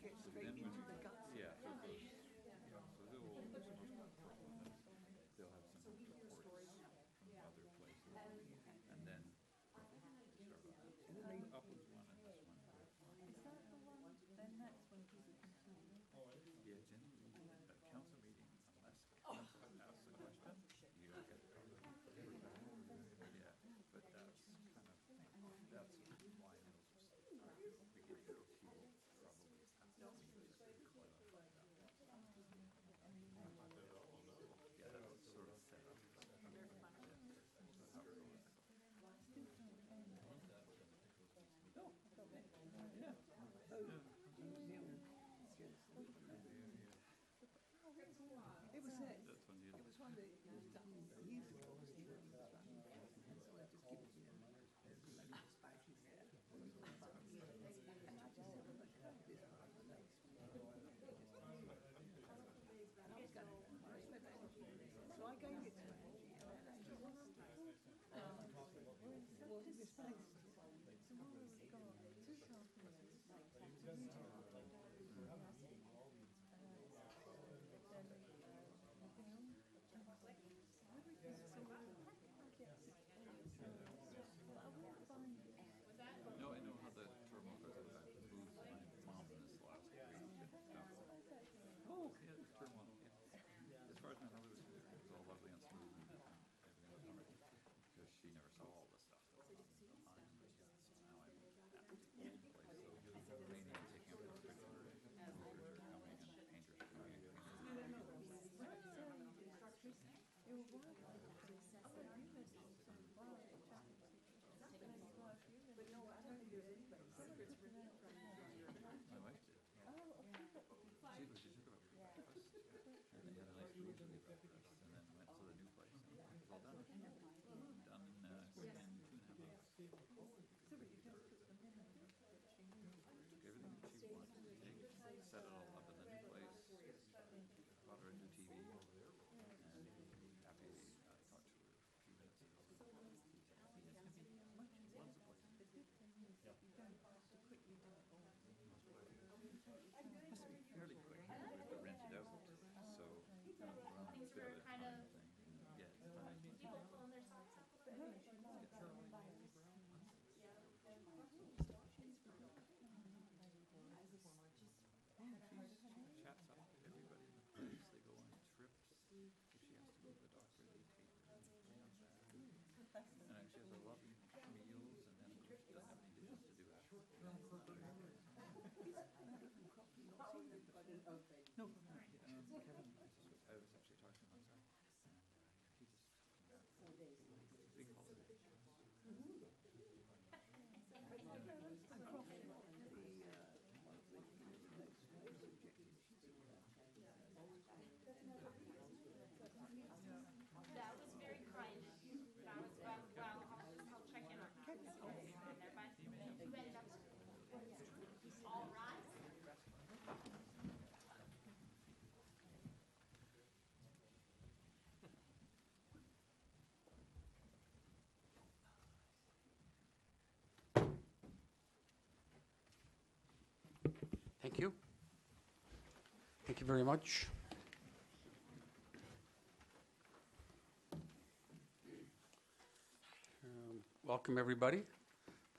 get straight into the guts. Yeah, so it goes, so they'll have some reports from other places, and then Uplands one and this one. Is that the one? Then that's when people can see. Yeah, generally, a council meeting, unless council asks a question, you don't get covered. Yeah, but that's kind of, that's why those beginning of he will probably ask me to clarify that. Yeah, that's sort of set up. It was it. That's when you. It was one that was done years ago. And so I just give it to him. Badges there. And I just said, look, this one is nice. And I was going, I spent that. So I gave it to Angie. And was misplaced. No, I know how the turmoil goes. I moved my mom this last week. Oh, yeah, the turmoil. Yeah. As far as my mother was concerned, it was all lovely and smooth and everything was all right. Because she never saw all the stuff that was on behind. So now I'm at the place. So Marina taking up this picture. Movers are coming and painters are coming. My wife did. She took about breakfast and they had a nice leisurely breakfast and then went to the new place and it was all done. Done in 2.5 hours. Took everything that she wanted to take, set it all up in the new place, bought her a new TV, and happy I talked to her a few minutes ago. Loves the place. Must be fairly quick. We have to rent it out, so Things were kind of yeah, it's time. people pulling their socks off. She chats up everybody in the place. They go on trips. If she has to go to the doctor, they take her. And she has a lovely meals, and then she doesn't have any dishes to do after. No, Kevin, I was actually talking to him on Saturday. He just big holiday. That was very kind. That was well. I'll check in on that. You ready to all rise? Thank you. Thank you very much. Welcome, everybody,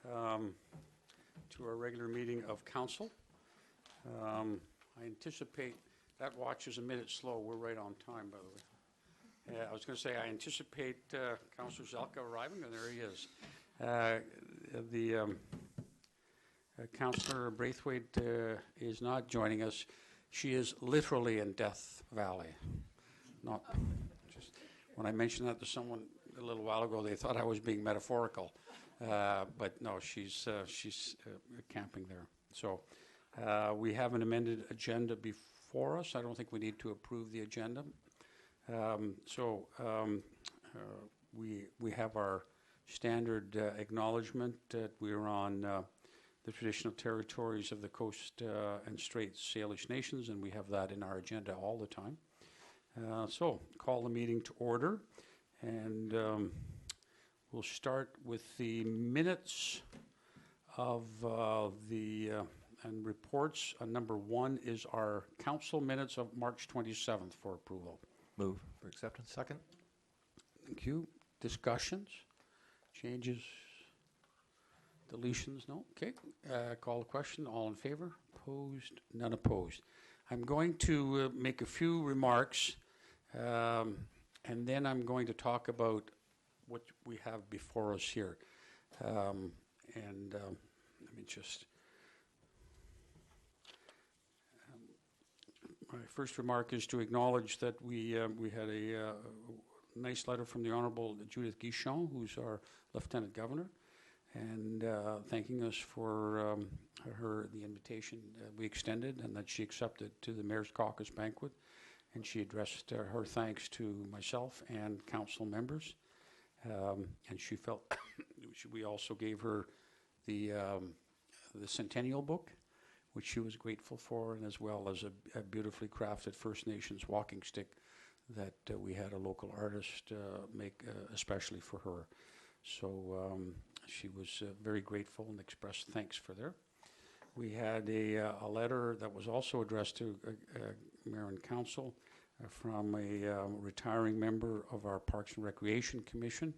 to our regular meeting of council. I anticipate that watch is a minute slow. We're right on time, by the way. I was going to say I anticipate Councillor Zelka arriving, and there he is. Councillor Braithwaite is not joining us. She is literally in Death Valley. Not just when I mentioned that to someone a little while ago, they thought I was being metaphorical, but no, she's camping there. So we have an amended agenda before us. I don't think we need to approve the agenda. We have our standard acknowledgement that we're on the traditional territories of the Coast and Straits Salish Nations, and we have that in our agenda all the time. So call the meeting to order, and we'll start with the minutes of the And reports, number 1 is our council minutes of March 27th for approval. Move for acceptance. Second. Thank you. Discussions, changes, deletions? No? Okay. Call the question. All in favor? Opposed? None opposed. I'm going to make a few remarks, and then I'm going to talk about what we have before us here. Let me just... my first remark is to acknowledge that we had a nice letter from the Honorable Judith Guichon, who's our Lieutenant Governor, and thanking us for the invitation we extended and that she accepted to the Mayor's Caucus banquet. And she addressed her thanks to myself and council members. And she felt we also gave her the Centennial book, which she was grateful for, and as well as a beautifully crafted First Nations walking stick that we had a local artist make especially for her. So she was very grateful and expressed thanks for there. We had a letter that was also addressed to Mayor and Council from a retiring member of our Parks and Recreation Commission,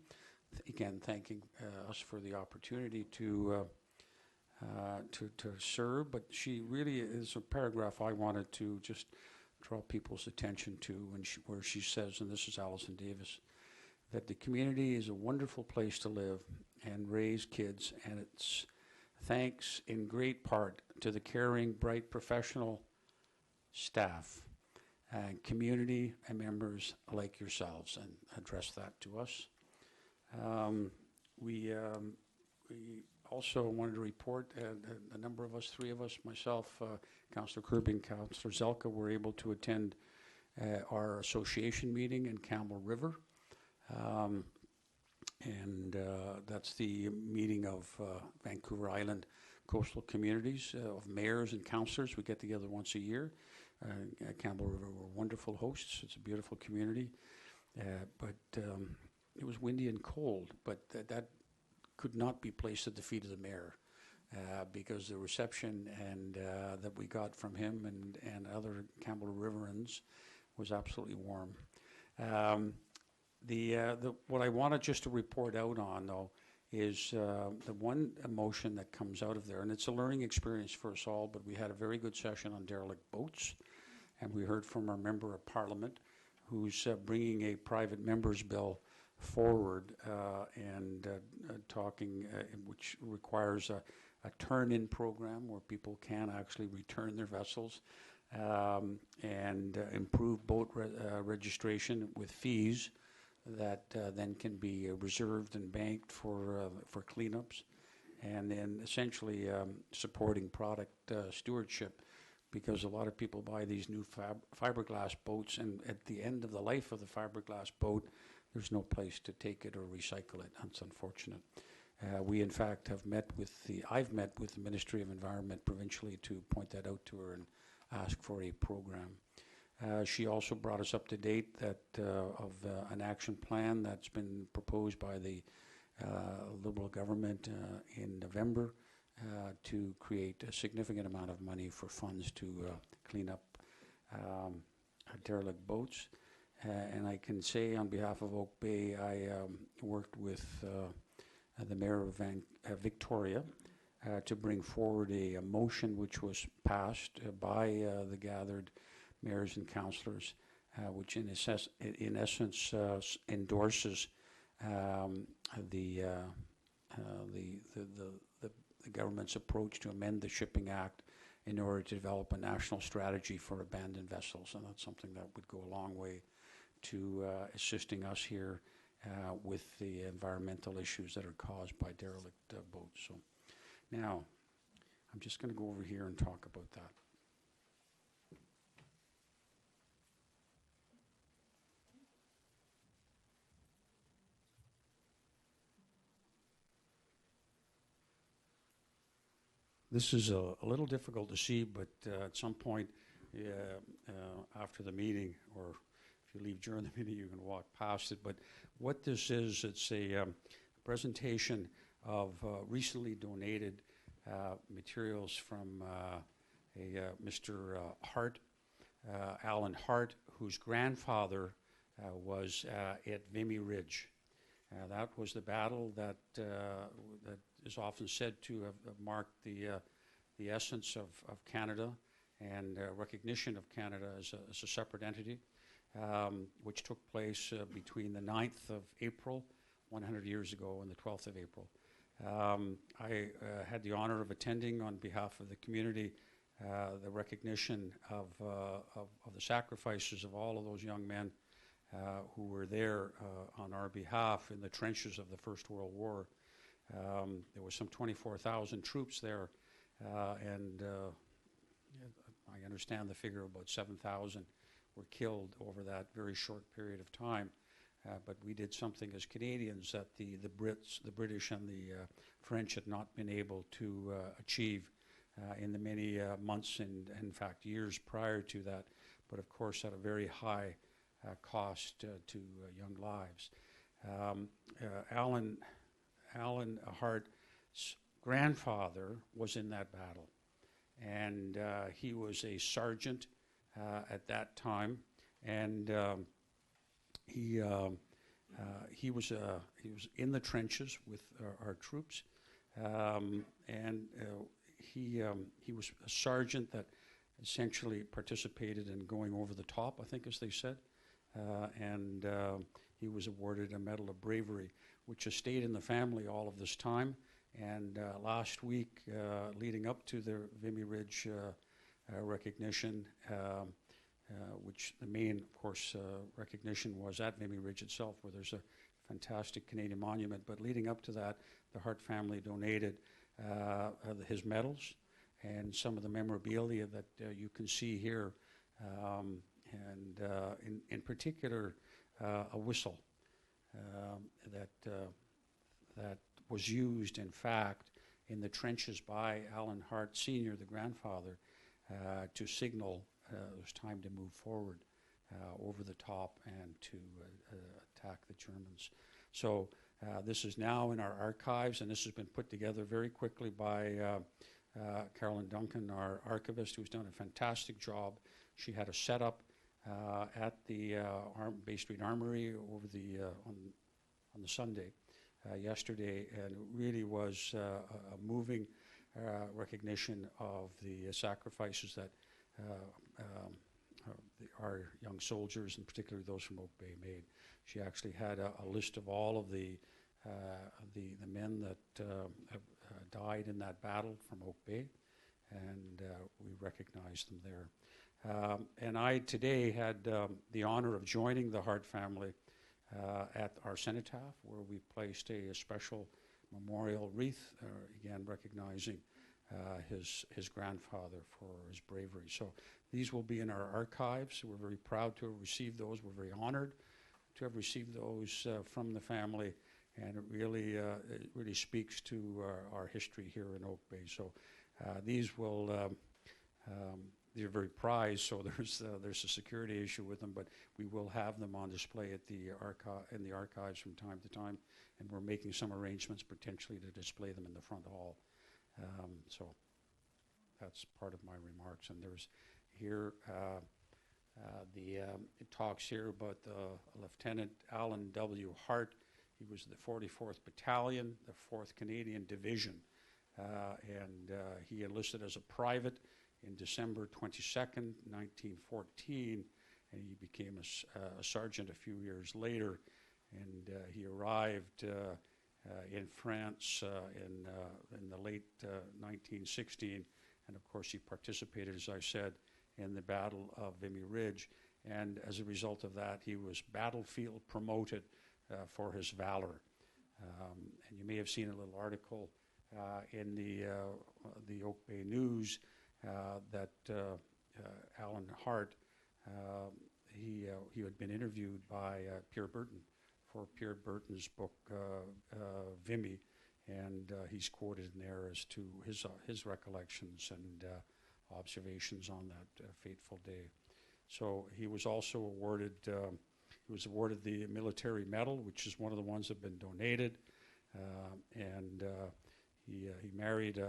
again thanking us for the opportunity to serve, but she really is a paragraph I wanted to just draw people's attention to where she says, and this is Alison Davis, that the community is a wonderful place to live and raise kids, and it's thanks in great part to the caring, bright, professional staff and community and members like yourselves, and address that to us. We also wanted to report a number of us, 3 of us, myself, Councillor Kirby and Councillor Zelka, were able to attend our association meeting in Campbell River. That's the meeting of Vancouver Island coastal communities of mayors and councillors. We get together once a year. Campbell River were wonderful hosts. It's a beautiful community. But it was windy and cold, but that could not be placed at the feet of the mayor because the reception and that we got from him and other Campbell Riverans was absolutely warm. What I wanted just to report out on, though, is the one emotion that comes out of there, and it's a learning experience for us all, but we had a very good session on derelict boats, and we heard from our Member of Parliament who's bringing a private member's bill forward and talking, which requires a turn-in program where people can actually return their vessels and improve boat registration with fees that then can be reserved and banked for cleanups, and then essentially supporting product stewardship, because a lot of people buy these new fiberglass boats, and at the end of the life of the fiberglass boat, there's no place to take it or recycle it. That's unfortunate. We, in fact, I've met with the Ministry of Environment provincially to point that out to her and ask for a program. She also brought us up to date that of an action plan that's been proposed by the Liberal government in November to create a significant amount of money for funds to clean up derelict boats. And I can say on behalf of Oak Bay, I worked with the Mayor of Victoria to bring forward a motion which was passed by the gathered mayors and councillors, which in essence endorses the government's approach to amend the Shipping Act in order to develop a national strategy for abandoned vessels, and that's something that would go a long way to assisting us here with the environmental issues that are caused by derelict boats. So now, I'm just going to go over here and talk about that. This is a little difficult to see, but at some point after the meeting, or if you leave during the meeting, you can walk past it. But what this is, it's a presentation of recently donated materials from Mr. Hart, Alan Hart, whose grandfather was at Vimy Ridge. That was the battle that is often said to have marked the essence of Canada and recognition of Canada as a separate entity, which took place between the 9th of April, 100 years ago, and the 12th of April. I had the honor of attending on behalf of the community the recognition of the sacrifices of all of those young men who were there on our behalf in the trenches of the First World War. There was some 24,000 troops there, and I understand the figure of about 7,000 were killed over that very short period of time. But we did something as Canadians that the British, and the French had not been able to achieve in the many months and, in fact, years prior to that, but of course at a very high cost to young lives. Alan Hart's grandfather was in that battle, and he was a sergeant at that time, and he was in the trenches with our troops, and he was a sergeant that essentially participated in going over the top, I think, as they said, and he was awarded a Medal of Bravery, which has stayed in the family all of this time. And last week, leading up to the Vimy Ridge recognition, which the main, of course, recognition was at Vimy Ridge itself, where there's a fantastic Canadian monument. But leading up to that, the Hart family donated his medals and some of the memorabilia that you can see here, and in particular, a whistle that was used, in fact, in the trenches by Alan Hart Sr., the grandfather, to signal it was time to move forward over the top and to attack the Germans. So this is now in our archives, and this has been put together very quickly by Carolyn Duncan, our archivist, who's done a fantastic job. She had a setup at the Bay Street Armory over on the Sunday yesterday, and it really was a moving recognition of the sacrifices that our young soldiers, and particularly those from Oak Bay, made. She actually had a list of all of the men that have died in that battle from Oak Bay, and we recognized them there. And I today had the honor of joining the Hart family at our cenotaph, where we placed a special memorial wreath, again recognizing his grandfather for his bravery. So these will be in our archives. We're very proud to have received those. We're very honored to have received those from the family, and it really speaks to our history here in Oak Bay. So these will they're very prized, so there's a security issue with them, but we will have them on display at the in the archives from time to time, and we're making some arrangements potentially to display them in the front hall. So that's part of my remarks. And there's here it talks here about Lieutenant Alan W. Hart. He was the 44th Battalion, the 4th Canadian Division, and he enlisted as a private in December 22nd, 1914, and he became a sergeant a few years later, and he arrived in France in the late 1916, and of course he participated, as I said, in the Battle of Vimy Ridge, and as a result of that he was battlefield promoted for his valor. And you may have seen a little article in the Oak Bay News that Alan Hart, he had been interviewed by Pierre Burton for Pierre Burton's book Vimy, and he's quoted in there as to his recollections and observations on that fateful day. So he was also awarded the military medal, which is one of the ones that have been donated, and he married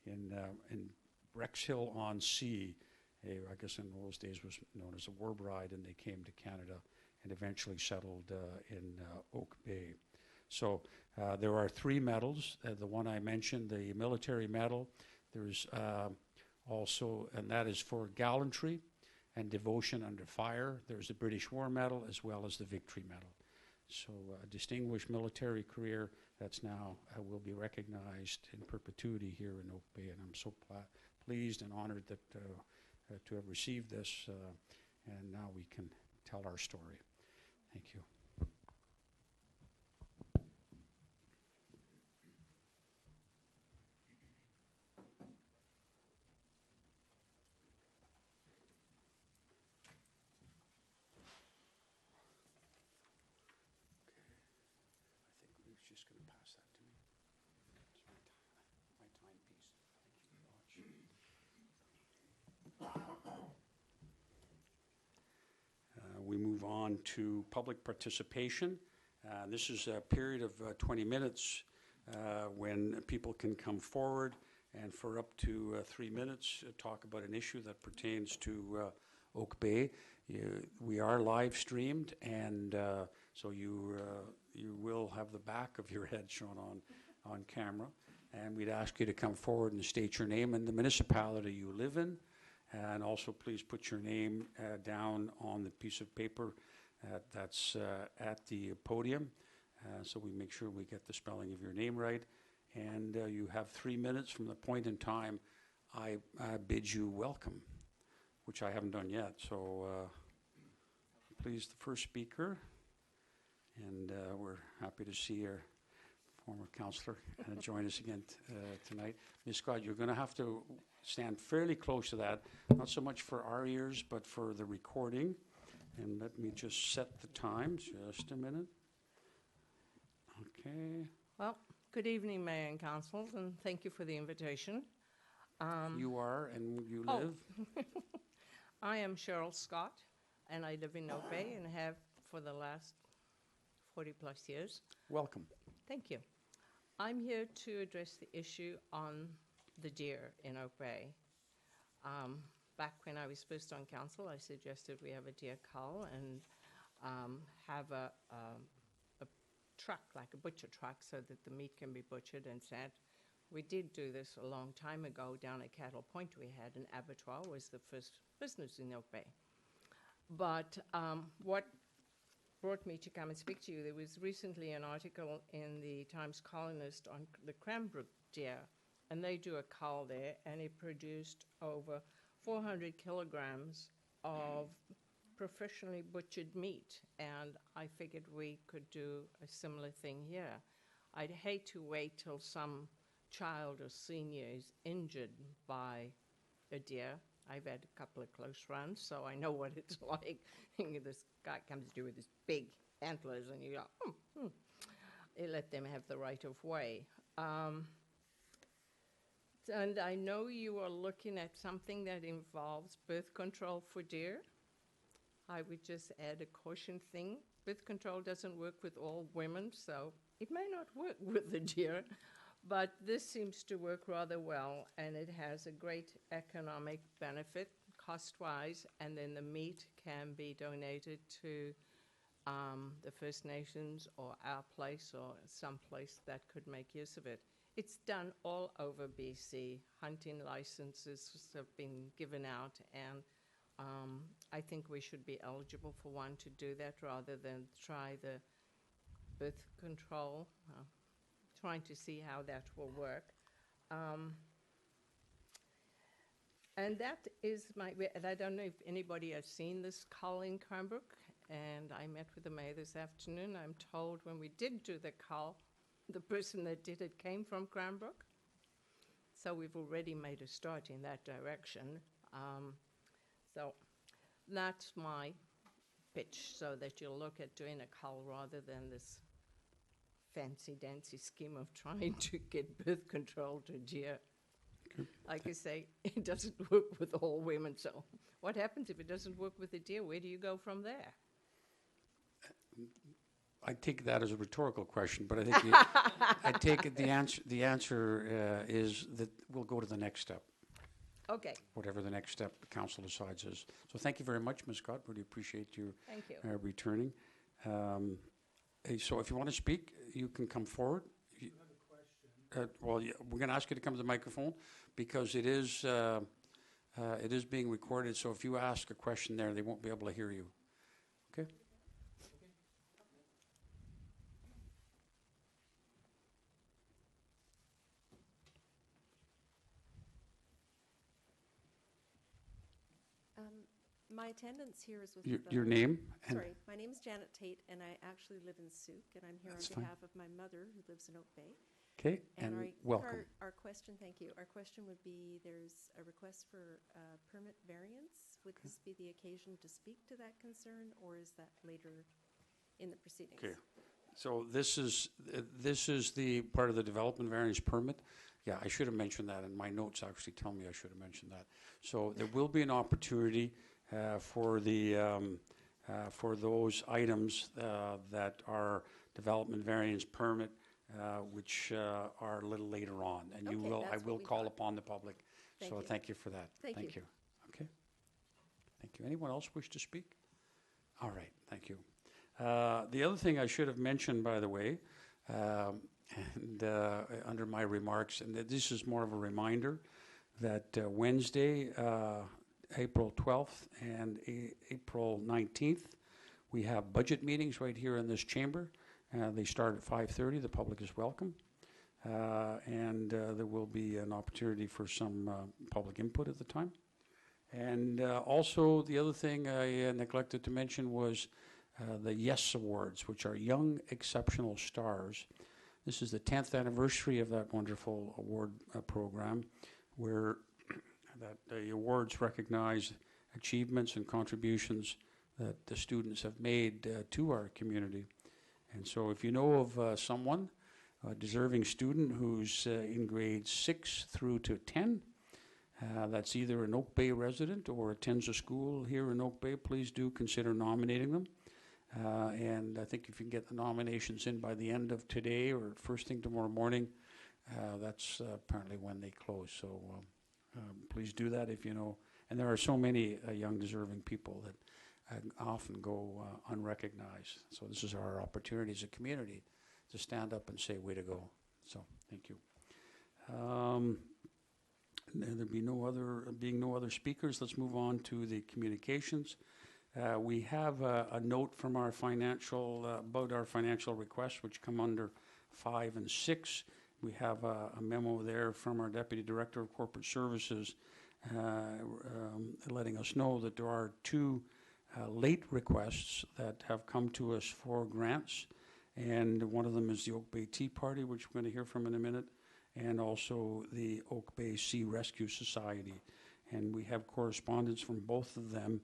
in Brexhill-on-Sea. I guess in those days was known as a war bride, and they came to Canada and eventually settled in Oak Bay. So there are 3 medals. The one I mentioned, the military medal, there's also, and that is for gallantry and devotion under fire. There's the British War Medal as well as the Victory Medal. So a distinguished military career that's now will be recognized in perpetuity here in Oak Bay, and I'm so pleased and honored that to have received this, and now we can tell our story. Thank you. I think Ruth's just going to pass that to me. It's my timepiece. Thank you very much. We move on to public participation. This is a period of 20 minutes when people can come forward and for up to 3 minutes talk about an issue that pertains to Oak Bay. We are live streamed, and so you will have the back of your head shown on camera. And we'd ask you to come forward and state your name and the municipality you live in. And also please put your name down on the piece of paper that's at the podium, so we make sure we get the spelling of your name right. And you have 3 minutes from the point in time I bid you welcome, which I haven't done yet. So please, the first speaker, and we're happy to see our former councillor join us again tonight. Ms. Scott, you're going to have to stand fairly close to that, not so much for our ears, but for the recording. And let me just set the time, just a minute. Okay. Well, good evening, Mayor and Council, and thank you for the invitation. You are, and you Oh. live? I am Cheryl Scott, and I live in Oak Bay and have for the last 40 plus years. Welcome. Thank you. I'm here to address the issue on the deer in Oak Bay. Back when I was first on council, I suggested we have a deer cull and have a truck, like a butcher truck, so that the meat can be butchered and sat. We did do this a long time ago down at Cattle Point. We had an abattoir, was the first business in Oak Bay. But what brought me to come and speak to you, there was recently an article in the Times Colonist on the Cranbrook deer, and they do a cull there, and it produced over 400 kilograms of professionally butchered meat, and I figured we could do a similar thing here. I'd hate to wait till some child or senior is injured by a deer. I've had a couple of close runs, so I know what it's like. This guy comes to you with his big antlers, and you go, You let them have the right of way. And I know you are looking at something that involves birth control for deer. I would just add a caution thing. Birth control doesn't work with all women, so it may not work with the deer, but this seems to work rather well, and it has a great economic benefit cost-wise, and then the meat can be donated to the First Nations or our place or some place that could make use of it. It's done all over BC. Hunting licenses have been given out, and I think we should be eligible for one to do that rather than try the birth control, trying to see how that will work. And that is and I don't know if anybody has seen this cull in Cranbrook, and I met with the mayor this afternoon. I'm told when we did do the cull, the person that did it came from Cranbrook. So we've already made a start in that direction. So that's my pitch, so that you'll look at doing a cull rather than this fancy-dancy scheme of trying to get birth control to deer. Like I say, it doesn't work with all women, so what happens if it doesn't work with the deer? Where do you go from there? I take that as a rhetorical question, but I think I take it the answer is that we'll go to the next step, Okay, whatever the next step the council decides is. So thank you very much, Ms. Scott. Really appreciate you thank you. returning. So if you want to speak, you can come forward. Well, we're going to ask you to come to the microphone because it is being recorded. So if you ask a question there, they won't be able to hear you. Okay. My attendance here is with Your name? And Sorry, my name is Janet Tate, and I actually live in Souk, and I'm here That's on fine. behalf of my mother, who lives in Oak Bay. Okay, and welcome. Our question, thank you. Our question would be: there's a request for permit variance. Would this be the occasion to speak to that concern, or is that later in the proceedings? Okay. So this is the part of the development variance permit. Yeah, I should have mentioned that, and my notes actually tell me I should have mentioned that. So there will be an opportunity for those items that are development variance permit, which are a little later on, and Okay, I that's what will we call thought. upon the public. Thank So you. thank you for that. Thank you. Okay. Thank you. Anyone else wish to speak? All right. Thank you. The other thing I should have mentioned, by the way, and under my remarks, and this is more of a reminder, that Wednesday, April 12th and April 19th, we have budget meetings right here in this chamber. They start at 5:30. The public is welcome. And there will be an opportunity for some public input at the time. And also, the other thing I neglected to mention was the YES Awards, which are Young Exceptional Stars. This is the 10th anniversary of that wonderful award program, where the awards recognize achievements and contributions that the students have made to our community. And so if you know of someone, a deserving student who's in grades 6 through to 10, that's either an Oak Bay resident or attends a school here in Oak Bay, please do consider nominating them. And I think if you can get the nominations in by the end of today or first thing tomorrow morning, that's apparently when they close. So please do that if you know. And there are so many young deserving people that often go unrecognized. So this is our opportunity as a community to stand up and say, way to go. So thank you. There being no other speakers, let's move on to the communications. We have a note from our about our financial requests, which come under 5 and 6. We have a memo there from our Deputy Director of Corporate Services letting us know that there are 2 late requests that have come to us for grants. And one of them is the Oak Bay Tea Party, which we're going to hear from in a minute, and also the Oak Bay Sea Rescue Society. And we have correspondence from both of them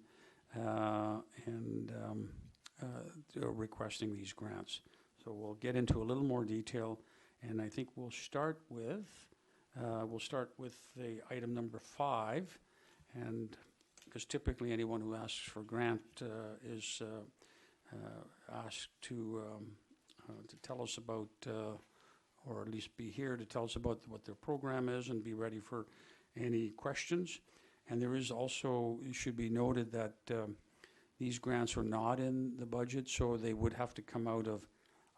they're requesting these grants. So we'll get into a little more detail, and I think we'll start with the item number 5, and because typically anyone who asks for grant is asked to tell us about, or at least be here to tell us about what their program is and be ready for any questions. And there is also, it should be noted that these grants are not in the budget, so they would have to come out of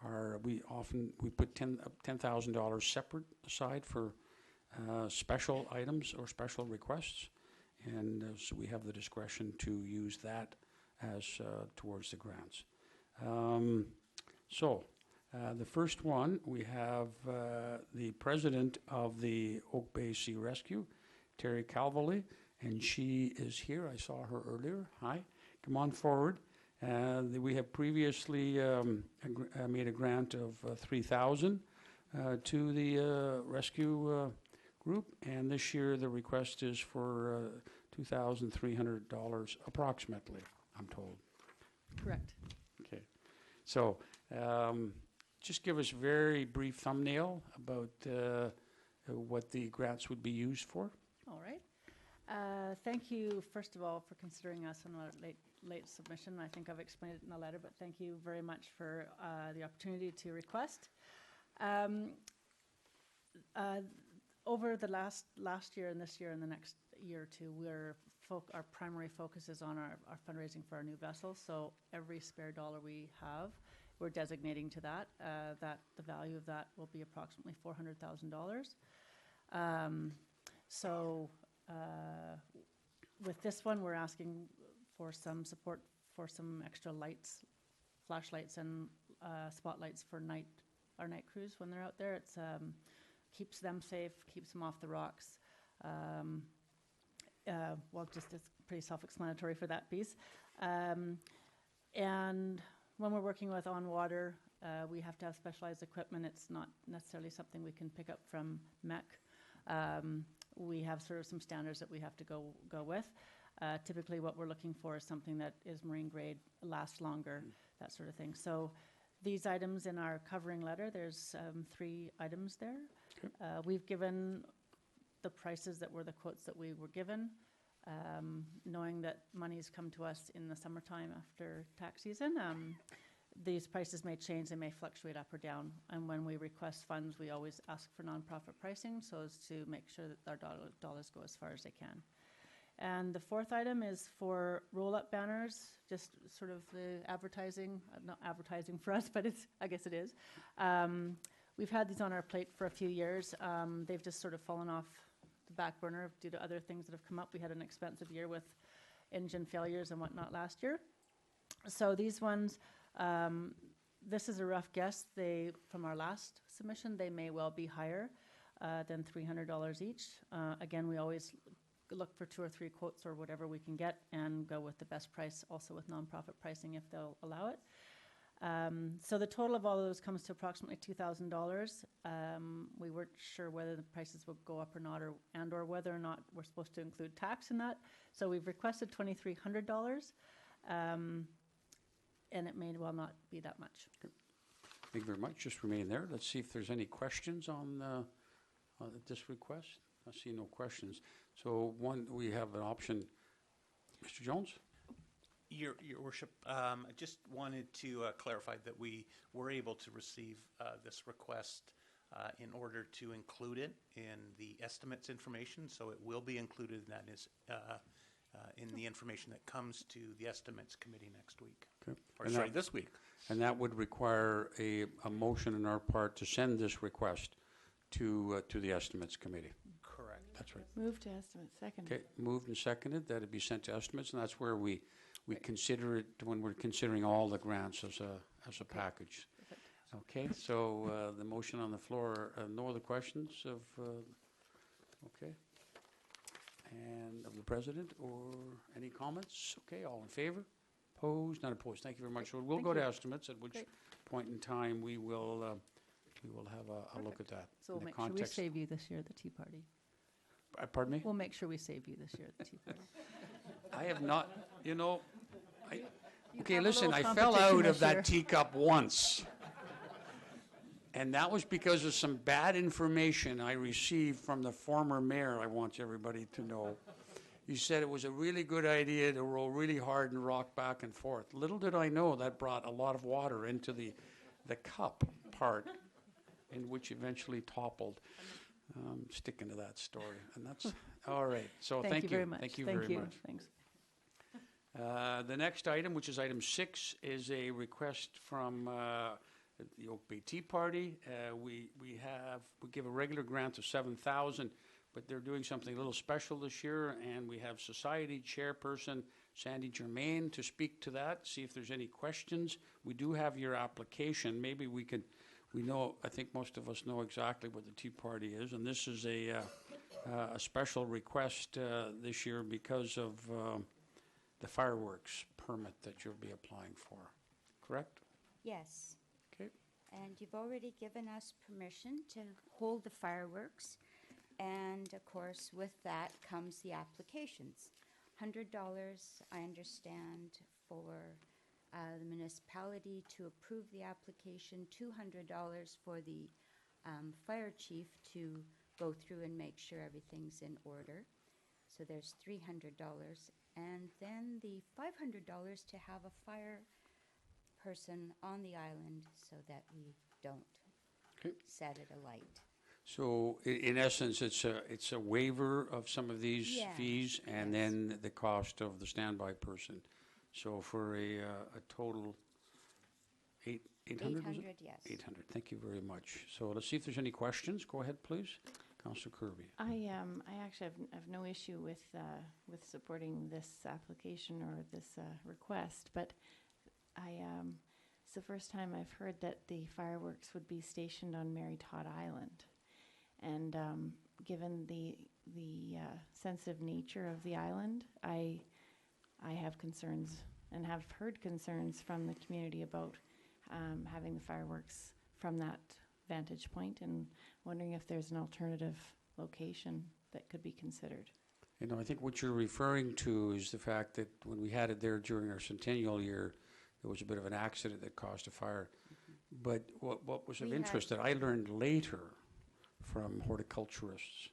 our, we put $10,000 separate aside for special items or special requests. And so we have the discretion to use that as towards the grants. The first one, we have the president of the Oak Bay Sea Rescue, Terry Calvally, and she is here. I saw her earlier. Hi, come on forward. We have previously made a grant of $3,000 to the rescue group, and this year the request is for $2,300 approximately, I'm told. Correct. Okay, so just give us a very brief thumbnail about what the grants would be used for. All right. Thank you, first of all, for considering us on a late submission. I think I've explained it in the letter, but thank you very much for the opportunity to request. Over the last year and this year and the next year or two, our primary focus is on our fundraising for our new vessel. So every spare dollar we have, we're designating to that. The value of that will be approximately $400,000. With this one, we're asking for some support for some extra lights, flashlights and spotlights for our night crews when they're out there. It's keeps them safe, keeps them off the rocks. Just it's pretty self-explanatory for that piece. And when we're working with on water, we have to have specialized equipment. It's not necessarily something we can pick up from MEC. We have sort of some standards that we have to go with. Typically what we're looking for is something that is marine grade, lasts longer, that sort of thing. So these items in our covering letter, there's 3 items there. Okay. We've given the prices that were the quotes that we were given, knowing that money's come to us in the summertime after tax season. These prices may change, they may fluctuate up or down. And when we request funds, we always ask for nonprofit pricing so as to make sure that our dollars go as far as they can. And the 4th item is for roll-up banners, just sort of the advertising, not advertising for us, but I guess it is. We've had these on our plate for a few years. They've just sort of fallen off the back burner due to other things that have come up. We had an expensive year with engine failures and whatnot last year. So these ones, this is a rough guess. From our last submission, they may well be higher than $300 each. Again, we always look for 2 or 3 quotes or whatever we can get and go with the best price, also with nonprofit pricing if they'll allow it. So the total of all of those comes to approximately $2,000. We weren't sure whether the prices would go up or not, or whether or not we're supposed to include tax in that. So we've requested $2,300, and it may well not be that much. Okay. Thank you very much. Just remain there. Let's see if there's any questions on this request. I see no questions. So we have an option. Mr. Jones? Your Worship, I just wanted to clarify that we were able to receive this request in order to include it in the estimates information, so it will be included, and that is in the information that comes to the estimates committee next week. Okay. Or sorry, this week. And that would require a motion on our part to send this request to the estimates committee. Correct. That's right. Move to estimates, second. Okay, moved and seconded that it be sent to estimates, and that's where we consider it when we're considering all the grants as a package. Okay, so the motion on the floor, no other questions okay, and of the president or any comments? Okay, all in favor? Opposed? Not opposed. Thank you very much. So we'll go to estimates, at which point in time we will have a look at that. So we'll make sure we save you this year at the tea party. Pardon me? We'll make sure we save you this year at the tea party. I have not, okay, have a listen, little I fell competition out of this year. that teacup once. And that was because of some bad information I received from the former mayor, I want everybody to know. He said it was a really good idea to roll really hard and rock back and forth. Little did I know that brought a lot of water into the cup part, in which eventually toppled. Sticking to that story, and that's all right. So thank you very much. Thank you very much. Thanks. The next item, which is item 6, is a request from the Oak Bay Tea Party. We give a regular grant of $7,000, but they're doing something a little special this year, and we have Society Chairperson Sandy Germain to speak to that. See if there's any questions. We do have your application. Maybe we could. I think most of us know exactly what the Tea Party is, and this is a special request this year because of the fireworks permit that you'll be applying for, correct? Yes. Okay. And you've already given us permission to hold the fireworks, and of course, with that comes the applications. $100, I understand, for the municipality to approve the application, $200 for the fire chief to go through and make sure everything's in order. So there's $300. And then the $500 to have a fire person on the island so that we don't Okay. set it alight. So in essence, it's a waiver of some of these Yeah, fees and yes. then the cost of the standby person. So for a total 800, was it? 800, yes. 800, thank you very much. So let's see if there's any questions. Go ahead, please. Councillor Kirby. I actually have no issue with supporting this application or this request, but it's the first time I've heard that the fireworks would be stationed on Mary Todd Island. And given the sensitive nature of the island, I have concerns and have heard concerns from the community about having the fireworks from that vantage point, and wondering if there's an alternative location that could be considered. You know, I think what you're referring to is the fact that when we had it there during our centennial year, there was a bit of an accident that caused a fire. But what was of We interest that I learned later from horticulturists,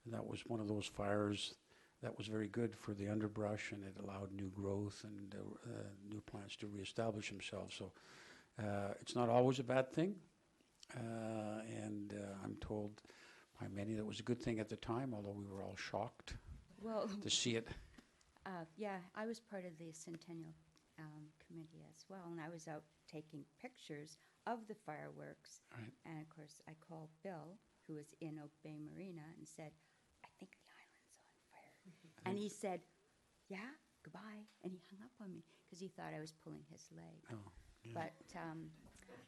and that was one of those fires that was very good for the underbrush, and it allowed new growth and new plants to reestablish themselves. So it's not always a bad thing. And I'm told by many that was a good thing at the time, although we were all shocked Well, to see it. yeah, I was part of the Centennial Committee as well, and I was out taking pictures of the fireworks. Right. And of course, I called Bill, who was in Oak Bay Marina, and said, I think the island's on fire. And he said, yeah, goodbye. And he hung up on me because he thought I was pulling his leg. Oh, yeah. But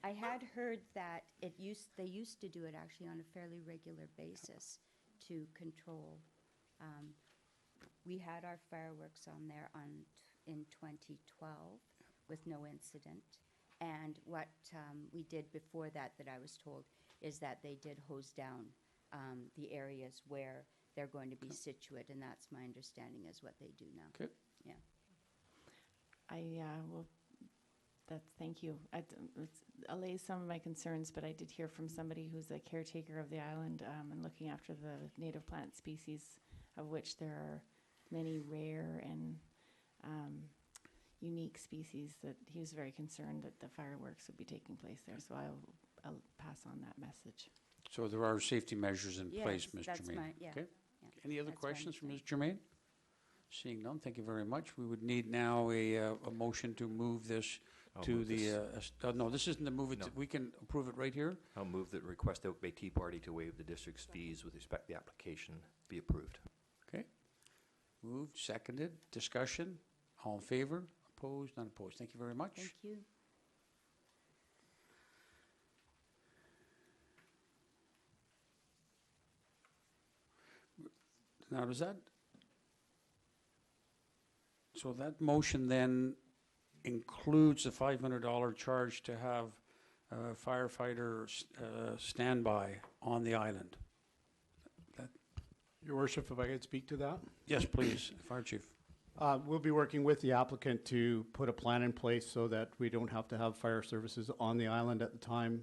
I had heard that they used to do it actually on a fairly regular basis to control. We had our fireworks on there in 2012 with no incident. And what we did before that I was told, is that they did hose down the areas where they're going to be situate, and that's my understanding is what they do now. Okay. Yeah. Thank you. It allays some of my concerns, but I did hear from somebody who's a caretaker of the island and looking after the native plant species, of which there are many rare and unique species, that he was very concerned that the fireworks would be taking place there. So I'll pass on that message. So there are safety measures in Yes, place, Ms. that's Germain. yeah. Okay. Yeah, Any other that's my questions from Ms. understanding. Germain? Seeing none, thank you very much. We would need now a motion to move this I'll to move the, this. no, this isn't the move it, No. we can approve it right here? I'll move that request Oak Bay Tea Party to waive the district's fees with respect to the application be approved. Okay. Moved, seconded, discussion, all in favor, opposed, none opposed. Thank you very much. Thank you. Now, does that, so that motion then includes the $500 charge to have firefighters standby on the island? Your Worship, if I could speak to that? Yes, please, Fire Chief. We'll be working with the applicant to put a plan in place so that we don't have to have fire services on the island at the time.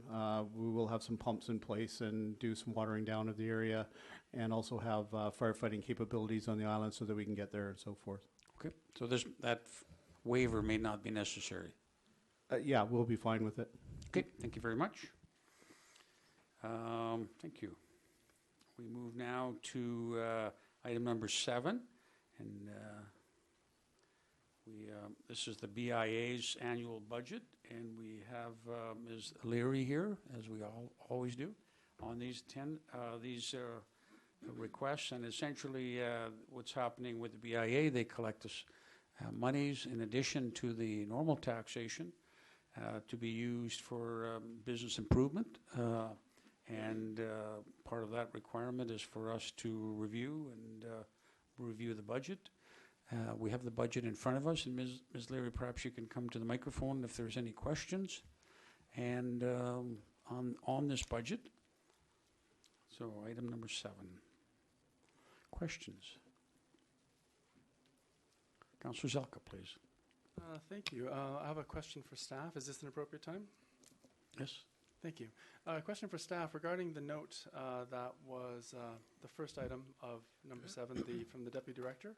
We will have some pumps in place and do some watering down of the area, and also have firefighting capabilities on the island so that we can get there and so forth. Okay, so that waiver may not be necessary. Yeah, we'll be fine with it. Okay, thank you very much. Thank you. We move now to item number 7, and this is the BIA's annual budget, and we have Ms. Leary here, as we always do, on these requests. And essentially, what's happening with the BIA, they collect us monies in addition to the normal taxation to be used for business improvement. And part of that requirement is for us to review the budget. We have the budget in front of us, and Ms. Leary, perhaps you can come to the microphone if there's any questions. And on this budget, so item number 7. Questions? Councillor Zelka, please. Thank you. I have a question for staff. Is this an appropriate time? Yes. Thank you. Question for staff regarding the note that was the first item of number 7, from the Deputy Director.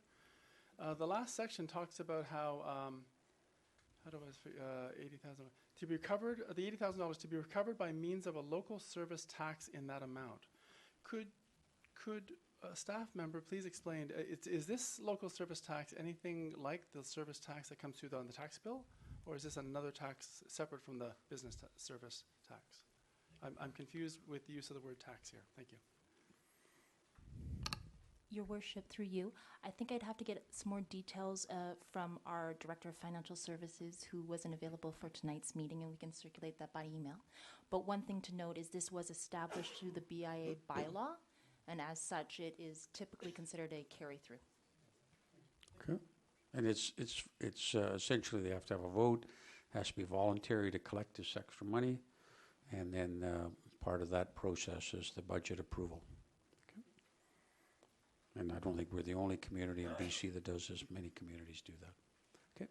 The last section talks about how do I say, 80,000 to be recovered, the $80,000 to be recovered by means of a local service tax in that amount. Could a staff member please explain, is this local service tax anything like the service tax that comes through on the tax bill? Or is this another tax separate from the business service tax? I'm confused with the use of the word tax here. Thank you. Your Worship, through you, I think I'd have to get some more details from our Director of Financial Services, who wasn't available for tonight's meeting, and we can circulate that by email. But one thing to note is this was established through the BIA bylaw, and as such, it is typically considered a carry-through. Okay. And it's essentially they have to have a vote, has to be voluntary to collect this extra money, and then part of that process is the budget approval. Okay. And I don't think we're the only community in BC that does this. Many communities do that.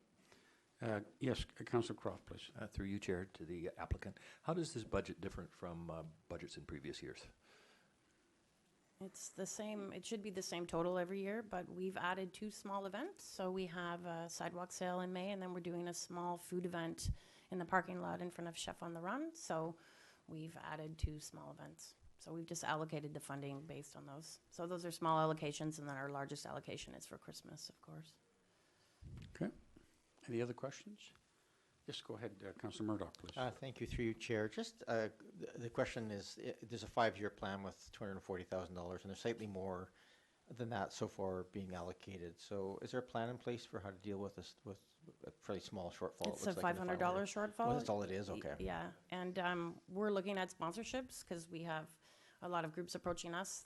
Okay. Yes, Councillor Croft, please. Through you, Chair, to the applicant. How does this budget different from budgets in previous years? It's the same, it should be the same total every year, but we've added 2 small events. So we have a sidewalk sale in May, and then we're doing a small food event in the parking lot in front of Chef on the Run. So we've added 2 small events. So we've just allocated the funding based on those. So those are small allocations, and then our largest allocation is for Christmas, of course. Okay. Any other questions? Yes, go ahead, Councillor Murdoch, please. Thank you, through you, Chair. Just the question is, there's a 5-year plan with $240,000, and there's slightly more than that so far being allocated. So is there a plan in place for how to deal with this, with a fairly small shortfall? It's a $500 shortfall. Oh, that's all it is? Okay. Yeah, and we're looking at sponsorships because we have a lot of groups approaching us,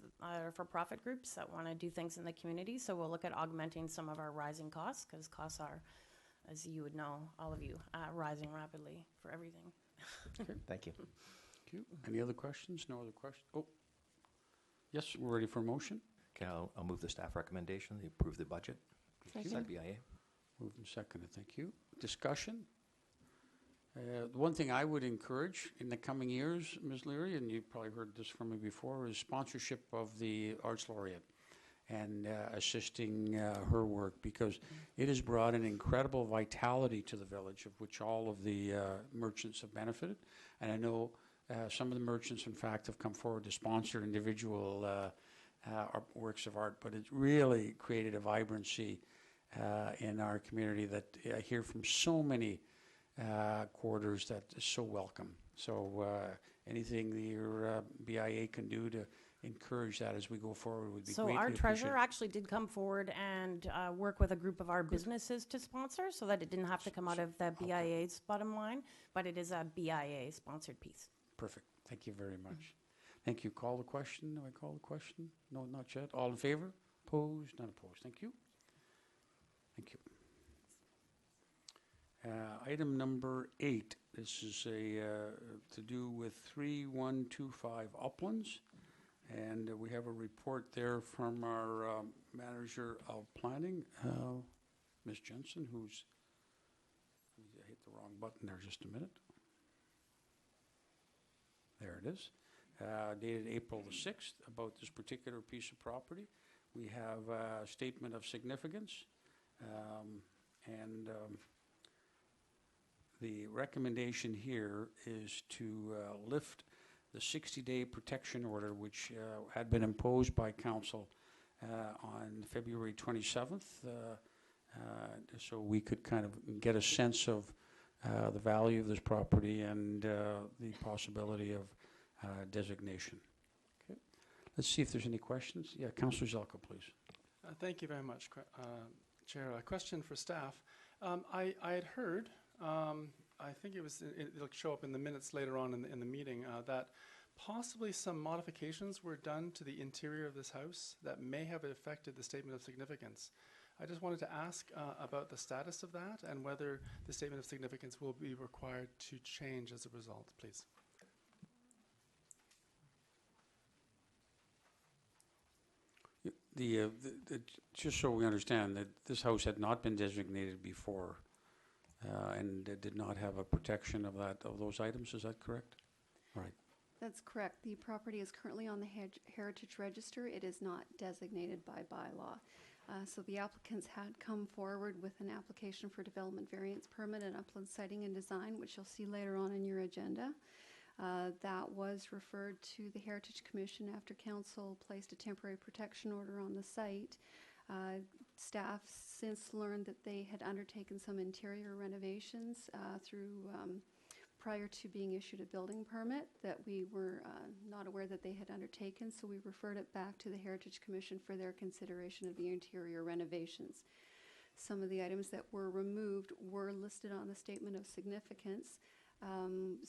for-profit groups that want to do things in the community. So we'll look at augmenting some of our rising costs, because costs are, as you would know, all of you, rising rapidly for everything. Okay. Thank you. Thank you. Any other questions? No other questions? Oh, yes, we're ready for a motion. Okay, I'll move the staff recommendation, to approve the budget. Second. BIA. Moved and seconded. Thank you. Discussion? The one thing I would encourage in the coming years, Ms. Leary, and you've probably heard this from me before, is sponsorship of the Arts Laureate and assisting her work, because it has brought an incredible vitality to the village, of which all of the merchants have benefited. And I know some of the merchants, in fact, have come forward to sponsor individual works of art, but it's really created a vibrancy in our community that I hear from so many quarters that is so welcome. So anything that your BIA can do to encourage that as we go forward would be So greatly our treasurer appreciated. actually did come forward and work with a group of our businesses to sponsor, so that it didn't have to come out of the BIA's bottom line, but it is a BIA sponsored piece. Perfect. Thank you very much. Thank you. Call the question. Do I call the question? No, not yet. All in favor? Opposed? None opposed. Thank you. Thank you. Item number 8. This is to do with 3125 Uplands. And we have a report there from our manager of planning, Ms. Jensen, who's, I hit the wrong button there just a minute. There it is. Dated April the 6th, about this particular piece of property. We have a statement of significance, and the recommendation here is to lift the 60-day protection order, which had been imposed by council on February 27th, so we could kind of get a sense of the value of this property and the possibility of designation. Okay. Let's see if there's any questions. Yeah, Councillor Zelko, please. Thank you very much, Chair. A question for staff. I had heard, I think it'll show up in the minutes later on in the meeting, that possibly some modifications were done to the interior of this house that may have affected the statement of significance. I just wanted to ask about the status of that and whether the statement of significance will be required to change as a result, please. Just so we understand that this house had not been designated before and did not have a protection of those items, is that correct? Right. That's correct. The property is currently on the Heritage Register. It is not designated by bylaw. So the applicants had come forward with an application for development variance permit and upland siting and design, which you'll see later on in your agenda. That was referred to the Heritage Commission after council placed a temporary protection order on the site. Staff since learned that they had undertaken some interior renovations prior to being issued a building permit that we were not aware that they had undertaken, so we referred it back to the Heritage Commission for their consideration of the interior renovations. Some of the items that were removed were listed on the statement of significance.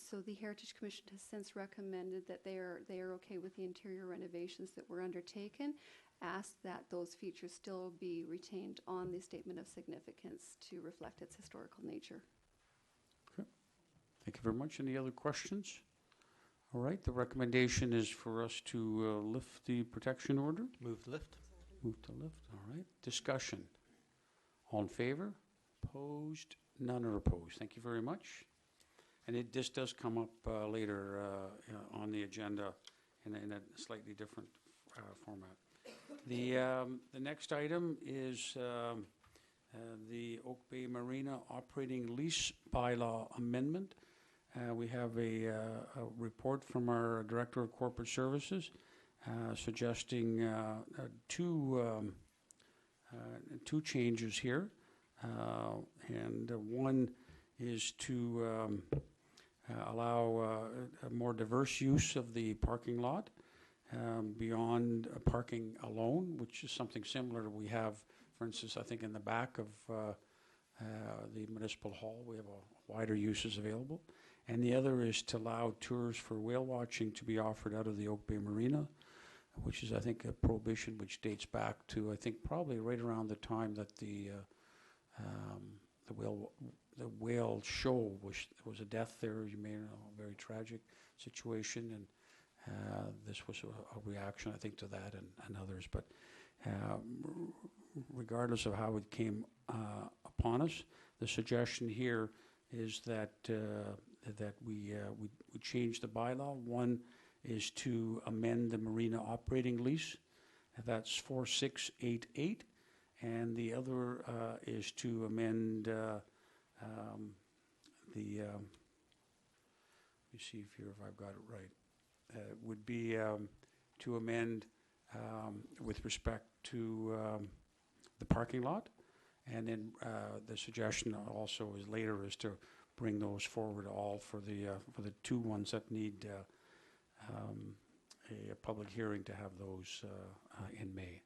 So the Heritage Commission has since recommended that they are okay with the interior renovations that were undertaken, asked that those features still be retained on the statement of significance to reflect its historical nature. Thank you very much. Any other questions? All right, the recommendation is for us to lift the protection order. Move to lift. Move to lift, all right. Discussion. All in favor? Opposed? None are opposed. Thank you very much. And this does come up later on the agenda in a slightly different format. The next item is the Oak Bay Marina operating lease bylaw amendment. We have a report from our Director of Corporate Services suggesting two changes here. And one is to allow a more diverse use of the parking lot beyond parking alone, which is something similar we have, for instance, I think in the back of the municipal hall, we have a wider uses available. And the other is to allow tours for whale watching to be offered out of the Oak Bay Marina, which is, I think, a prohibition which dates back to, I think, probably right around the time that the whale show was a death there. You may know, a very tragic situation, and this was a reaction, I think, to that and others. But regardless of how it came upon us, the suggestion here is that we change the bylaw. One is to amend the marina operating lease. That's 4688. And the other is to amend let me see if I've got it right. Would be to amend with respect to the parking lot. And then the suggestion also is later is to bring those forward all for the two ones that need a public hearing to have those in May.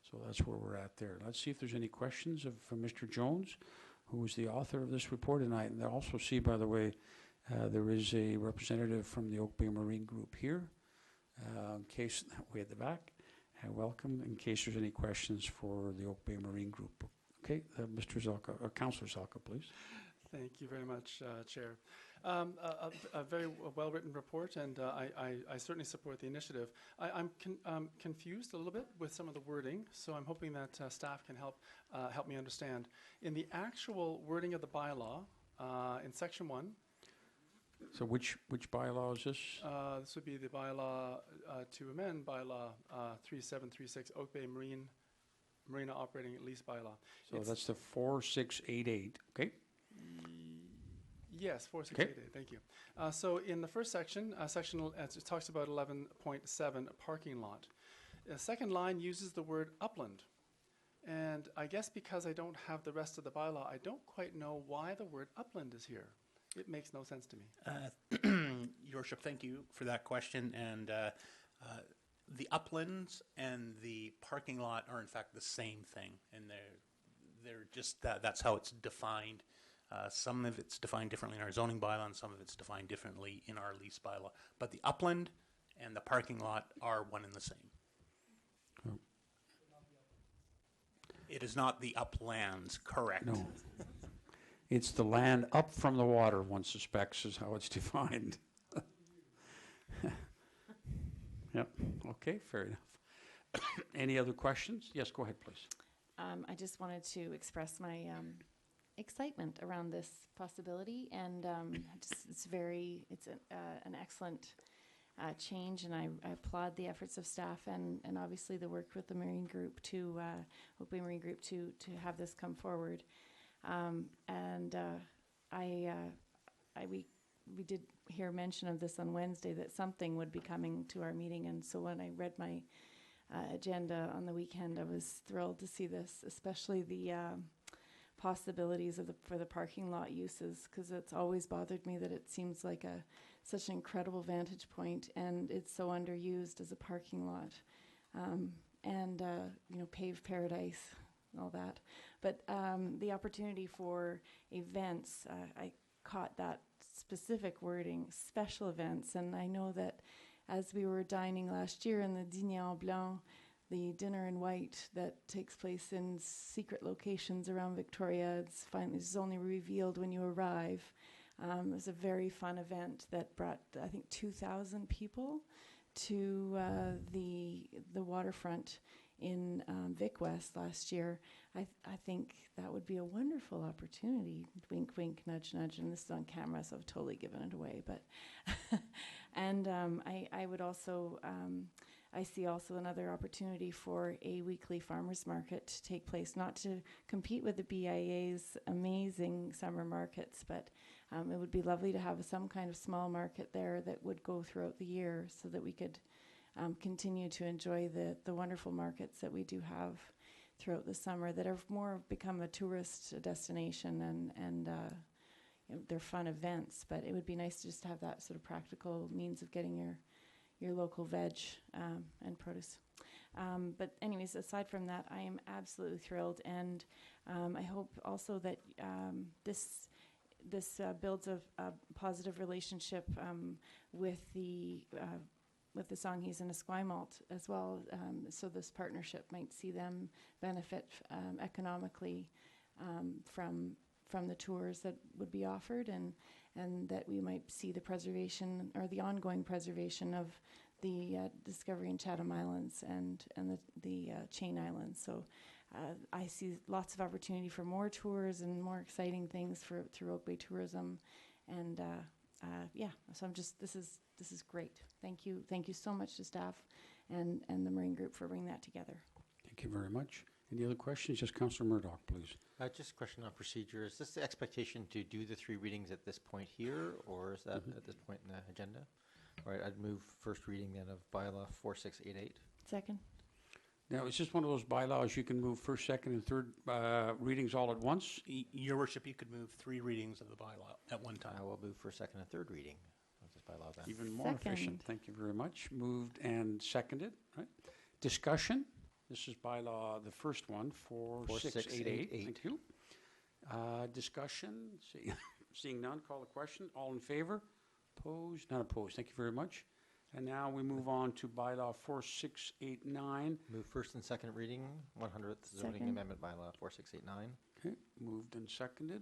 So that's where we're at there. Let's see if there's any questions of Mr. Jones, who is the author of this report. And I also see, by the way, there is a representative from the Oak Bay Marine Group here, in case, way at the back. Welcome, in case there's any questions for the Oak Bay Marine Group. Okay, Mr. Zelka, or Councillor Zelka, please. Thank you very much, Chair. A very well-written report, and I certainly support the initiative. I'm confused a little bit with some of the wording, so I'm hoping that staff can help me understand. In the actual wording of the bylaw, in Section 1. So which bylaw is this? This would be the bylaw to amend bylaw 3736 Oak Bay Marina operating lease bylaw. So that's the 4688, okay? Yes, 4688, thank you. So in the first section, it talks about 11.7 parking lot. The second line uses the word upland. And I guess because I don't have the rest of the bylaw, I don't quite know why the word upland is here. It makes no sense to me. Your Worship, thank you for that question. And the uplands and the parking lot are in fact the same thing, and they're just that's how it's defined. Some of it's defined differently in our zoning bylaw, and some of it's defined differently in our lease bylaw. But the upland and the parking lot are one and the same. Oh. It is not the uplands, correct? No. It's the land up from the water, one suspects, is how it's defined. Yep. Okay, fair enough. Any other questions? Yes, go ahead, please. I just wanted to express my excitement around this possibility, and it's an excellent change, and I applaud the efforts of staff and obviously the work with the Marine Group to Oak Bay Marine Group to have this come forward. We did hear mention of this on Wednesday, that something would be coming to our meeting, and so when I read my agenda on the weekend, I was thrilled to see this, especially the possibilities for the parking lot uses, because it's always bothered me that it seems like such an incredible vantage point, and it's so underused as a parking lot, paved paradise, all that. But the opportunity for events, I caught that specific wording, special events, and I know that as we were dining last year in the Dîner en Blanc, the dinner in white that takes place in secret locations around Victoria, it's only revealed when you arrive. It was a very fun event that brought, I think, 2,000 people to the waterfront in Vic West last year. I think that would be a wonderful opportunity. Wink, wink, nudge, nudge. And this is on camera, so I've totally given it away. But and I would also I see also another opportunity for a weekly farmers market to take place, not to compete with the BIA's amazing summer markets, but it would be lovely to have some kind of small market there that would go throughout the year, so that we could continue to enjoy the wonderful markets that we do have throughout the summer that have more become a tourist destination, and they're fun events. But it would be nice to just have that sort of practical means of getting your local veg and produce. But anyways, aside from that, I am absolutely thrilled, and I hope also that this builds a positive relationship with the Songhees and Esquimalt as well, so this partnership might see them benefit economically from the tours that would be offered, and that we might see the preservation or the ongoing preservation of the Discovery and Chatham Islands and the Chain Islands. So I see lots of opportunity for more tours and more exciting things through Oak Bay tourism, and so this is great. Thank you so much to staff and the Marine Group for bringing that together. Thank you very much. Any other questions? Just Councillor Murdoch, please. Just a question on procedure. Is this the expectation to do the 3 readings at this point here, or is that at this point in the agenda? All right, I'd move first reading then of Bylaw 4688. Second. Now, it's just one of those bylaws you can move first, second, and third readings all at once? Your Worship, you could move 3 readings of the bylaw at one time. I will move for second and third reading of this bylaw then. Even more efficient. Thank you very much. Moved and seconded. Right. Discussion. This is bylaw, the first one, 4688. Thank you. Discussion. Seeing none, call the question. All in favor? Opposed? None opposed. Thank you very much. And now we move on to bylaw 4689. Move first and second reading, 100th zoning amendment bylaw 4689. Okay, moved and seconded.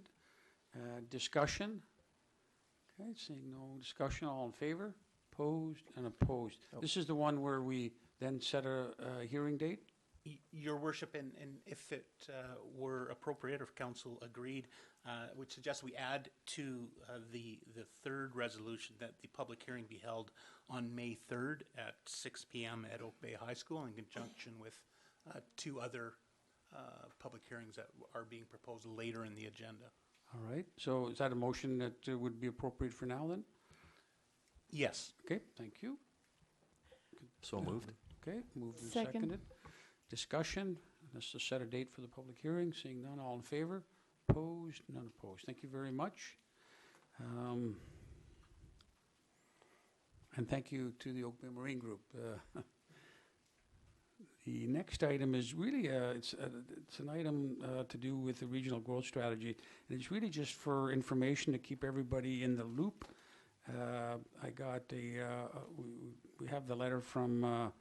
Discussion. Okay, seeing no discussion, all in favor? Opposed and opposed. Oh. This is the one where we then set a hearing date? Your Worship, and if it were appropriate, or if Council agreed, would suggest we add to the third resolution that the public hearing be held on May 3rd at 6 p.m. at Oak Bay High School, in conjunction with 2 other public hearings that are being proposed later in the agenda. All right. So is that a motion that would be appropriate for now then? Yes. Okay, thank you. So moved. Okay, moved and Second. seconded. Discussion. Let's just set a date for the public hearing. Seeing none, all in favor? Opposed? None opposed. Thank you very much. And thank you to the Oak Bay Marine Group. The next item is really, it's an item to do with the regional growth strategy. And it's really just for information to keep everybody in the loop. I got we have the letter from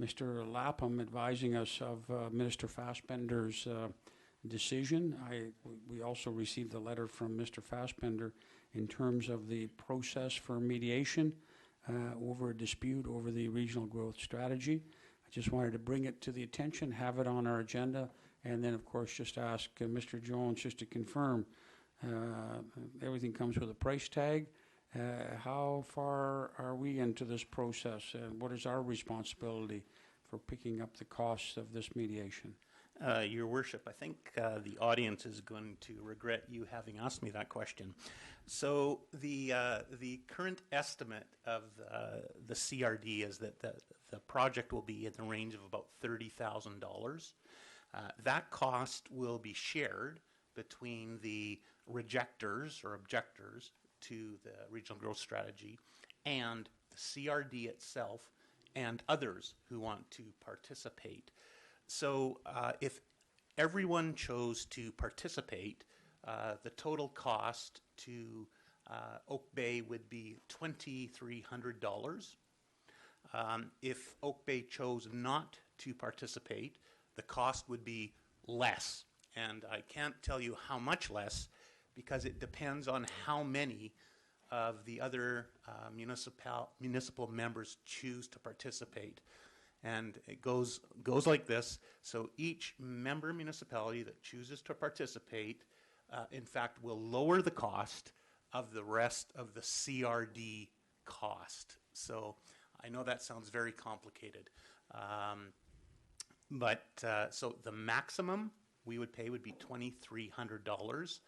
Mr. Lapham advising us of Minister Fassbender's decision. We also received a letter from Mr. Fassbender in terms of the process for mediation over a dispute over the regional growth strategy. I just wanted to bring it to the attention, have it on our agenda, and then of course just ask Mr. Jones just to confirm everything comes with a price tag, How far are we into this process, and what is our responsibility for picking up the costs of this mediation? Your worship, I think the audience is going to regret you having asked me that question. So the current estimate of the CRD is that the project will be in the range of about $30,000. That cost will be shared between the rejectors or objectors to the regional growth strategy and the CRD itself and others who want to participate. So if everyone chose to participate, the total cost to Oak Bay would be $2,300. If Oak Bay chose not to participate, the cost would be less. And I can't tell you how much less because it depends on how many of the other municipal members choose to participate. And it goes like this. So each member municipality that chooses to participate, in fact, will lower the cost of the rest of the CRD cost. So I know that sounds very complicated. So the maximum we would pay would be $2,300.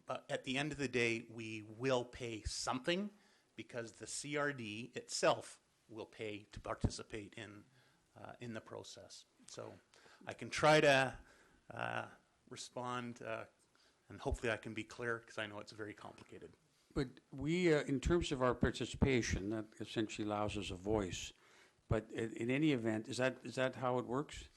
But at the end of the day, we will pay something because the CRD itself will pay to participate in the process. So I can try to respond, and hopefully I can be clear because I know it's very complicated. But we, in terms of our participation, that essentially allows us a voice. But in any event, is that how it works?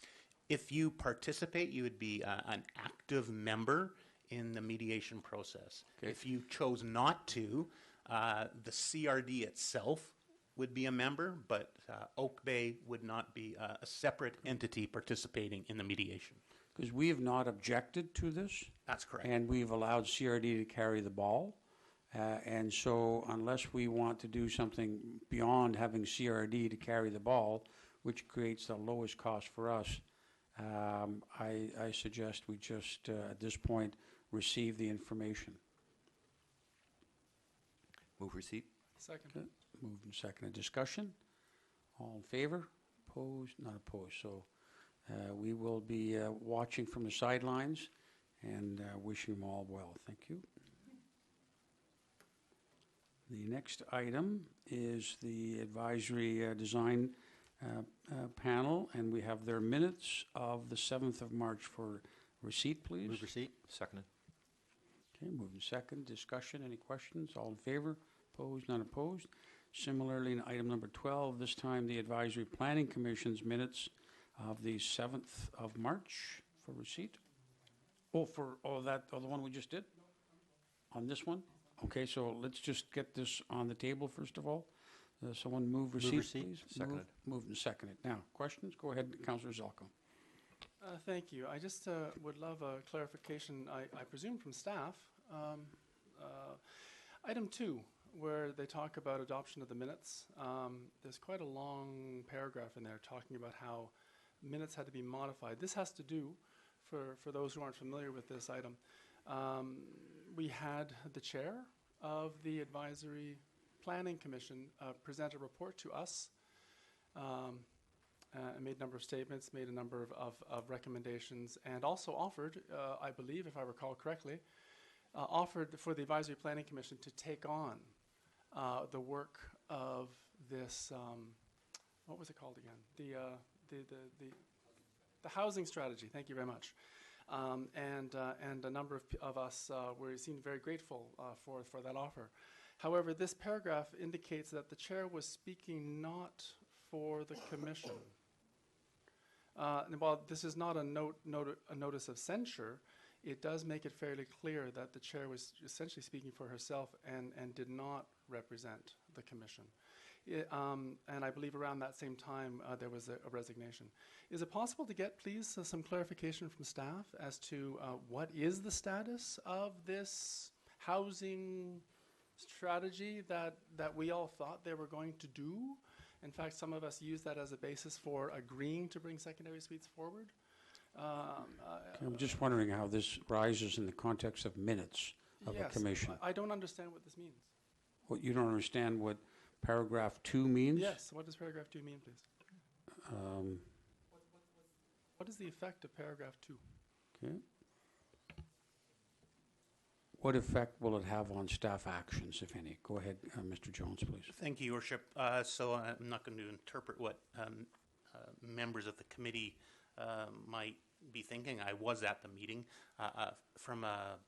If you participate, you would be an active member in the mediation process. Okay. If you chose not to, the CRD itself would be a member, but Oak Bay would not be a separate entity participating in the mediation. Because we have not objected to this. That's correct. And we've allowed CRD to carry the ball. And so unless we want to do something beyond having CRD to carry the ball, which creates the lowest cost for us, I suggest we just, at this point, receive the information. Move receipt. Second. Okay. Moved and seconded. Discussion? All in favor? Opposed? Not opposed. So we will be watching from the sidelines and wishing them all well. Thank you. The next item is the advisory design panel, and we have their minutes of the 7th of March for receipt, please. Move receipt. Seconded. Okay, moving second. Discussion, any questions? All in favor? Opposed? Not opposed? Similarly, in item number 12, this time the Advisory Planning Commission's minutes of the 7th of March for receipt. The one we just did? On this one? Okay, so let's just get this on the table first of all. Someone move receipt, please. Seconded. Moved and seconded. Now, questions? Go ahead, Councillor Zelko. Thank you. I just would love a clarification, I presume from staff. Item 2, where they talk about adoption of the minutes. There's quite a long paragraph in there talking about how minutes had to be modified. This has to do, for those who aren't familiar with this item, we had the chair of the Advisory Planning Commission present a report to us, made a number of statements, made a number of recommendations, and also offered, I believe, if I recall correctly, offered for the Advisory Planning Commission to take on the work of this, what was it called again? The housing strategy. Thank you very much. And a number of us seemed very grateful for that offer. However, this paragraph indicates that the chair was speaking not for the commission. And while this is not a notice of censure, it does make it fairly clear that the chair was essentially speaking for herself and did not represent the commission. And I believe around that same time there was a resignation. Is it possible to get, please, some clarification from staff as to what is the status of this housing strategy that we all thought they were going to do? In fact, some of us used that as a basis for agreeing to bring secondary suites forward. I'm just wondering how this rises in the context of minutes. of a Yes, commission. I don't understand what this means. What, you don't understand what paragraph 2 means? Yes, what does paragraph 2 mean, please? Um, What is the effect of paragraph 2? Okay. What effect will it have on staff actions, if any? Go ahead, Mr. Jones, please. Thank you, Your Worship. So I'm not going to interpret what members of the committee might be thinking. I was at the meeting. From a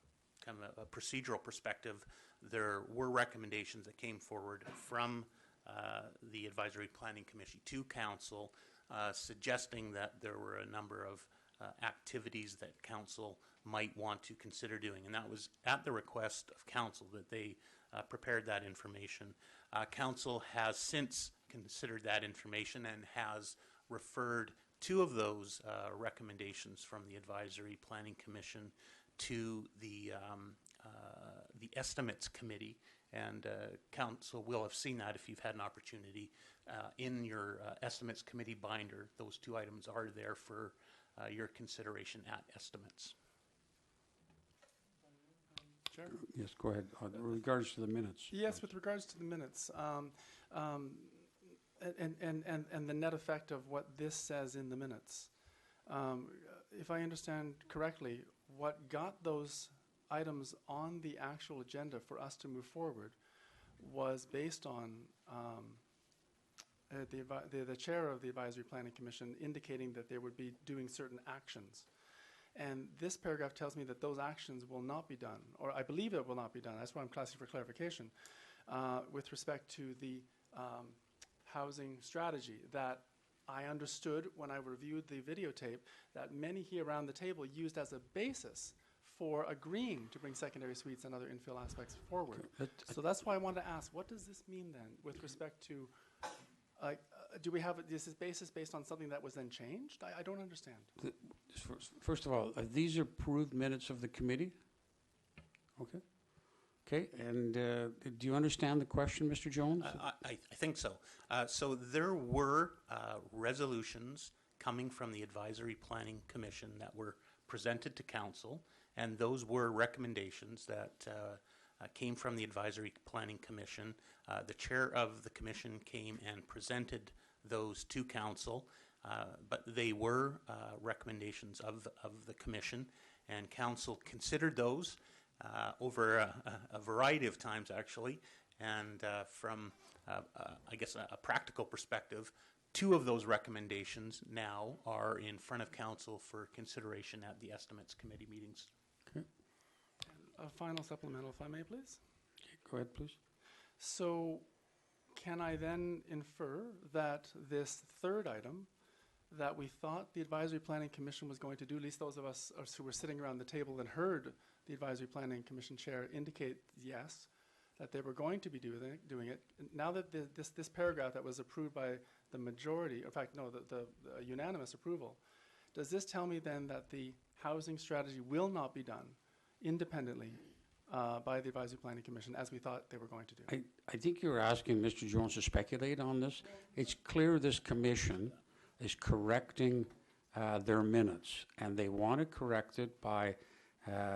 kind of a procedural perspective, there were recommendations that came forward from the Advisory Planning Commission to Council, suggesting that there were a number of activities that Council might want to consider doing. And that was at the request of Council that they prepared that information. Council has since considered that information and has referred 2 of those recommendations from the Advisory Planning Commission to the Estimates Committee. And Council will have seen that if you've had an opportunity in your Estimates Committee binder. Those 2 items are there for your consideration at Estimates. Chair? Yes, go ahead. In regards to the minutes. Yes, with regards to the minutes, and the net effect of what this says in the minutes. If I understand correctly, what got those items on the actual agenda for us to move forward was based on the chair of the Advisory Planning Commission indicating that they would be doing certain actions. And this paragraph tells me that those actions will not be done, or I believe it will not be done. That's why I'm asking for clarification with respect to the housing strategy that I understood when I reviewed the videotape that many here around the table used as a basis for agreeing to bring secondary suites and other infill aspects forward. So that's why I wanted to ask, what does this mean then with respect to, do we have this basis based on something that was then changed? I don't understand. First of all, these are approved minutes of the committee? Okay. Okay, and do you understand the question, Mr. Jones? I think so. So there were resolutions coming from the Advisory Planning Commission that were presented to Council, and those were recommendations that came from the Advisory Planning Commission. The chair of the commission came and presented those to Council, but they were recommendations of the commission, and Council considered those over a variety of times, actually. And from, I guess, a practical perspective, 2 of those recommendations now are in front of Council for consideration at the Estimates Committee meetings. Okay. A final supplemental, if I may, please. Okay, go ahead, please. So can I then infer that this 3rd item that we thought the Advisory Planning Commission was going to do, at least those of us who were sitting around the table and heard the Advisory Planning Commission chair indicate yes, that they were going to be doing it. Now that this paragraph that was approved by the majority, in fact, no, the unanimous approval, does this tell me then that the housing strategy will not be done independently by the Advisory Planning Commission as we thought they were going to do? I think you're asking Mr. Jones to speculate on this. It's clear this commission is correcting their minutes, and they want to correct it by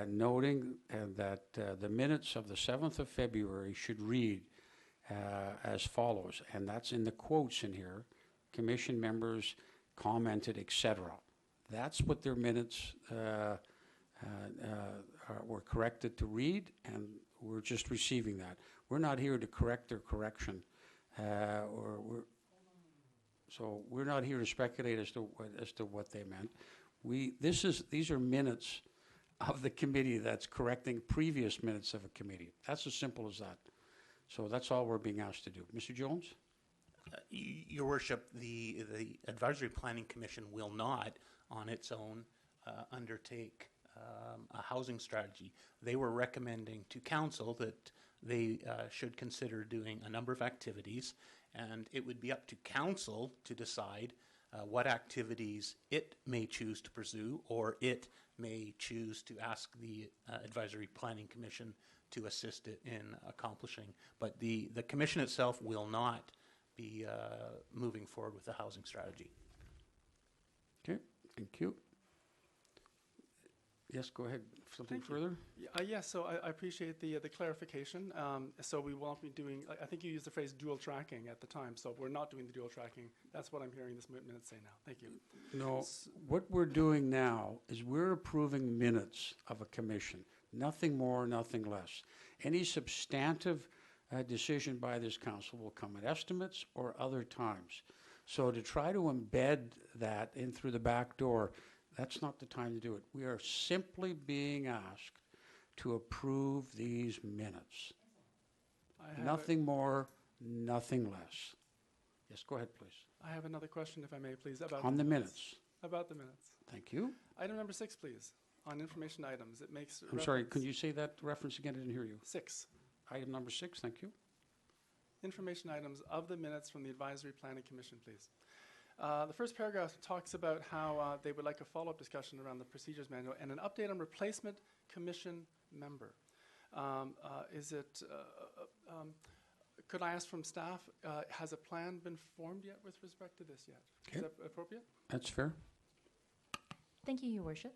noting that the minutes of the 7th of February should read as follows, and that's in the quotes in here, commission members commented, etc. That's what their minutes were corrected to read, and we're just receiving that. We're not here to correct their correction, so we're not here to speculate as to what they meant. These are minutes of the committee that's correcting previous minutes of a committee. That's as simple as that. So that's all we're being asked to do. Mr. Jones? Your Worship, the Advisory Planning Commission will not, on its own, undertake a housing strategy. They were recommending to Council that they should consider doing a number of activities, and it would be up to Council to decide what activities it may choose to pursue, or it may choose to ask the Advisory Planning Commission to assist it in accomplishing. But the Commission itself will not be moving forward with the housing strategy. Okay, thank you. Yes, go ahead. Something Thank you. further? Yes, so I appreciate the clarification. So we won't be doing, I think you used the phrase dual tracking at the time, so we're not doing the dual tracking. That's what I'm hearing this minute say now. Thank you. No, what we're doing now is we're approving minutes of a commission. Nothing more, nothing less. Any substantive decision by this council will come at estimates or other times. So to try to embed that in through the back door, that's not the time to do it. We are simply being asked to approve these minutes. Nothing more, nothing less. Yes, go ahead, please. I have another question, if I may, please, about On the minutes. About the minutes. Thank you. Item number 6, please, on information items. It makes I'm sorry, could you say that reference again? I didn't hear you. 6. Item number 6, thank you. Information items of the minutes from the Advisory Planning Commission, please. The first paragraph talks about how they would like a follow-up discussion around the procedures manual and an update on replacement commission member. Could I ask from staff, has a plan been formed yet with respect to this yet? Okay. Is that appropriate? That's fair. Thank you, Your Worship.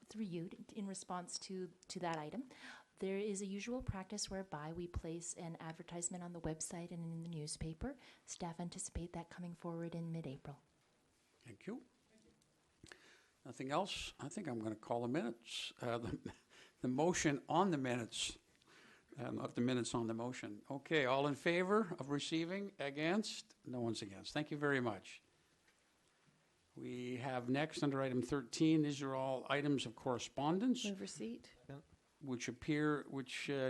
Through you, in response to that item, there is a usual practice whereby we place an advertisement on the website and in the newspaper. Staff anticipate that coming forward in mid-April. Thank you. Nothing else? I think I'm going to call the minutes. The motion on the minutes, not the minutes on the motion. Okay, all in favor of receiving? Against? No one's against. Thank you very much. We have next under item 13, these are all items of correspondence Move receipt. which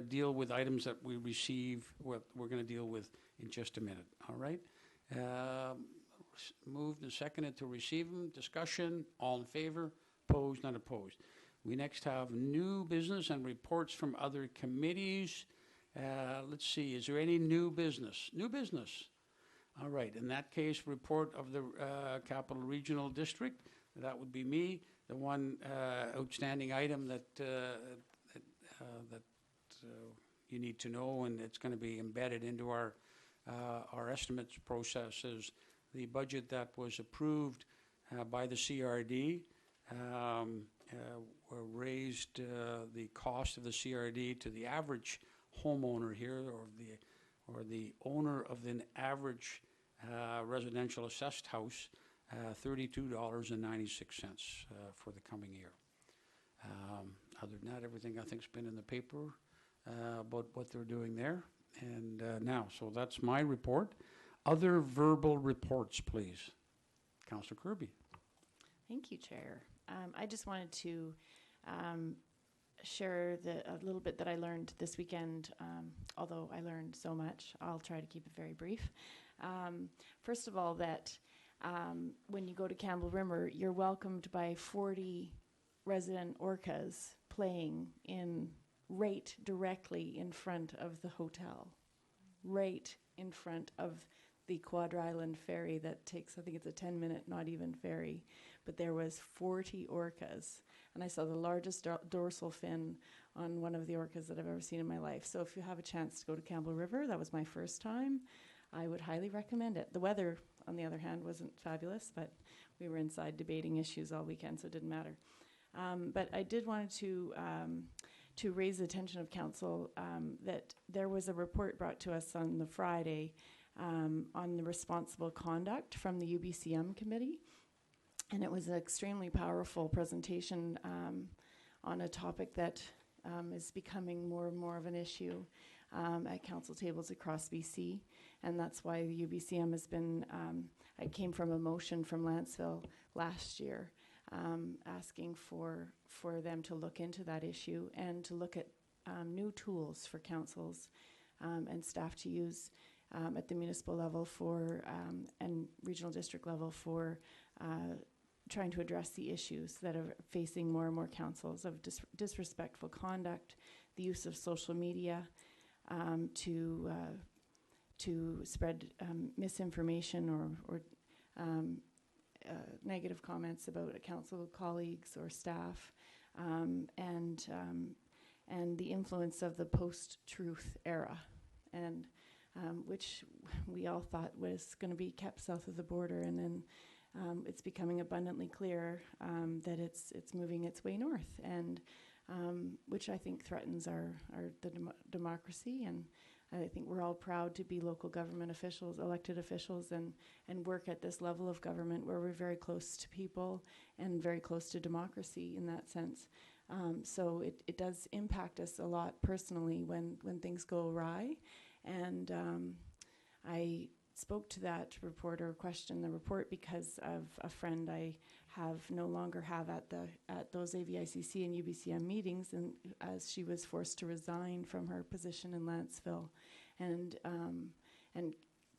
deal with items that we receive, what we're going to deal with in just a minute. All right? Moved and seconded to receive them. Discussion, all in favor, opposed, not opposed. We next have new business and reports from other committees. Let's see, is there any new business? New business. All right, in that case, report of the Capital Regional District. That would be me. The one outstanding item that you need to know, and it's going to be embedded into our estimates process, is the budget that was approved by the CRD. Raised the cost of the CRD to the average homeowner here, or the owner of an average residential assessed house, $32.96 for the coming year. Other than that, everything I think's been in the paper about what they're doing there. And now, so that's my report. Other verbal reports, please. Councillor Kirby. Thank you, Chair. I just wanted to share a little bit that I learned this weekend, although I learned so much. I'll try to keep it very brief. First of all, that when you go to Campbell River, you're welcomed by 40 resident orcas playing right directly in front of the hotel, right in front of the Quadra Island ferry that takes, I think it's a 10-minute, not even ferry, but there was 40 orcas, and I saw the largest dorsal fin on one of the orcas that I've ever seen in my life. So if you have a chance to go to Campbell River, that was my first time, I would highly recommend it. The weather, on the other hand, wasn't fabulous, but we were inside debating issues all weekend, so it didn't matter. But I did want to raise the attention of council that there was a report brought to us on the Friday on the responsible conduct from the UBCM committee. And it was an extremely powerful presentation on a topic that is becoming more and more of an issue at council tables across BC. And that's why the UBCM has been, it came from a motion from Lanceville last year asking for them to look into that issue and to look at new tools for councils and staff to use at the municipal level and regional district level for trying to address the issues that are facing more and more councils of disrespectful conduct, the use of social media to spread misinformation or negative comments about council colleagues or staff, and the influence of the post-truth era, and which we all thought was going to be kept south of the border, and then it's becoming abundantly clear that it's moving its way north, and which I think threatens our democracy. And I think we're all proud to be local government officials, elected officials, and work at this level of government where we're very close to people and very close to democracy in that sense. So it does impact us a lot personally when things go awry. And I spoke to that reporter, questioned the report because of a friend I no longer have at those AVICC and UBCM meetings, and as she was forced to resign from her position in Lanцeville, and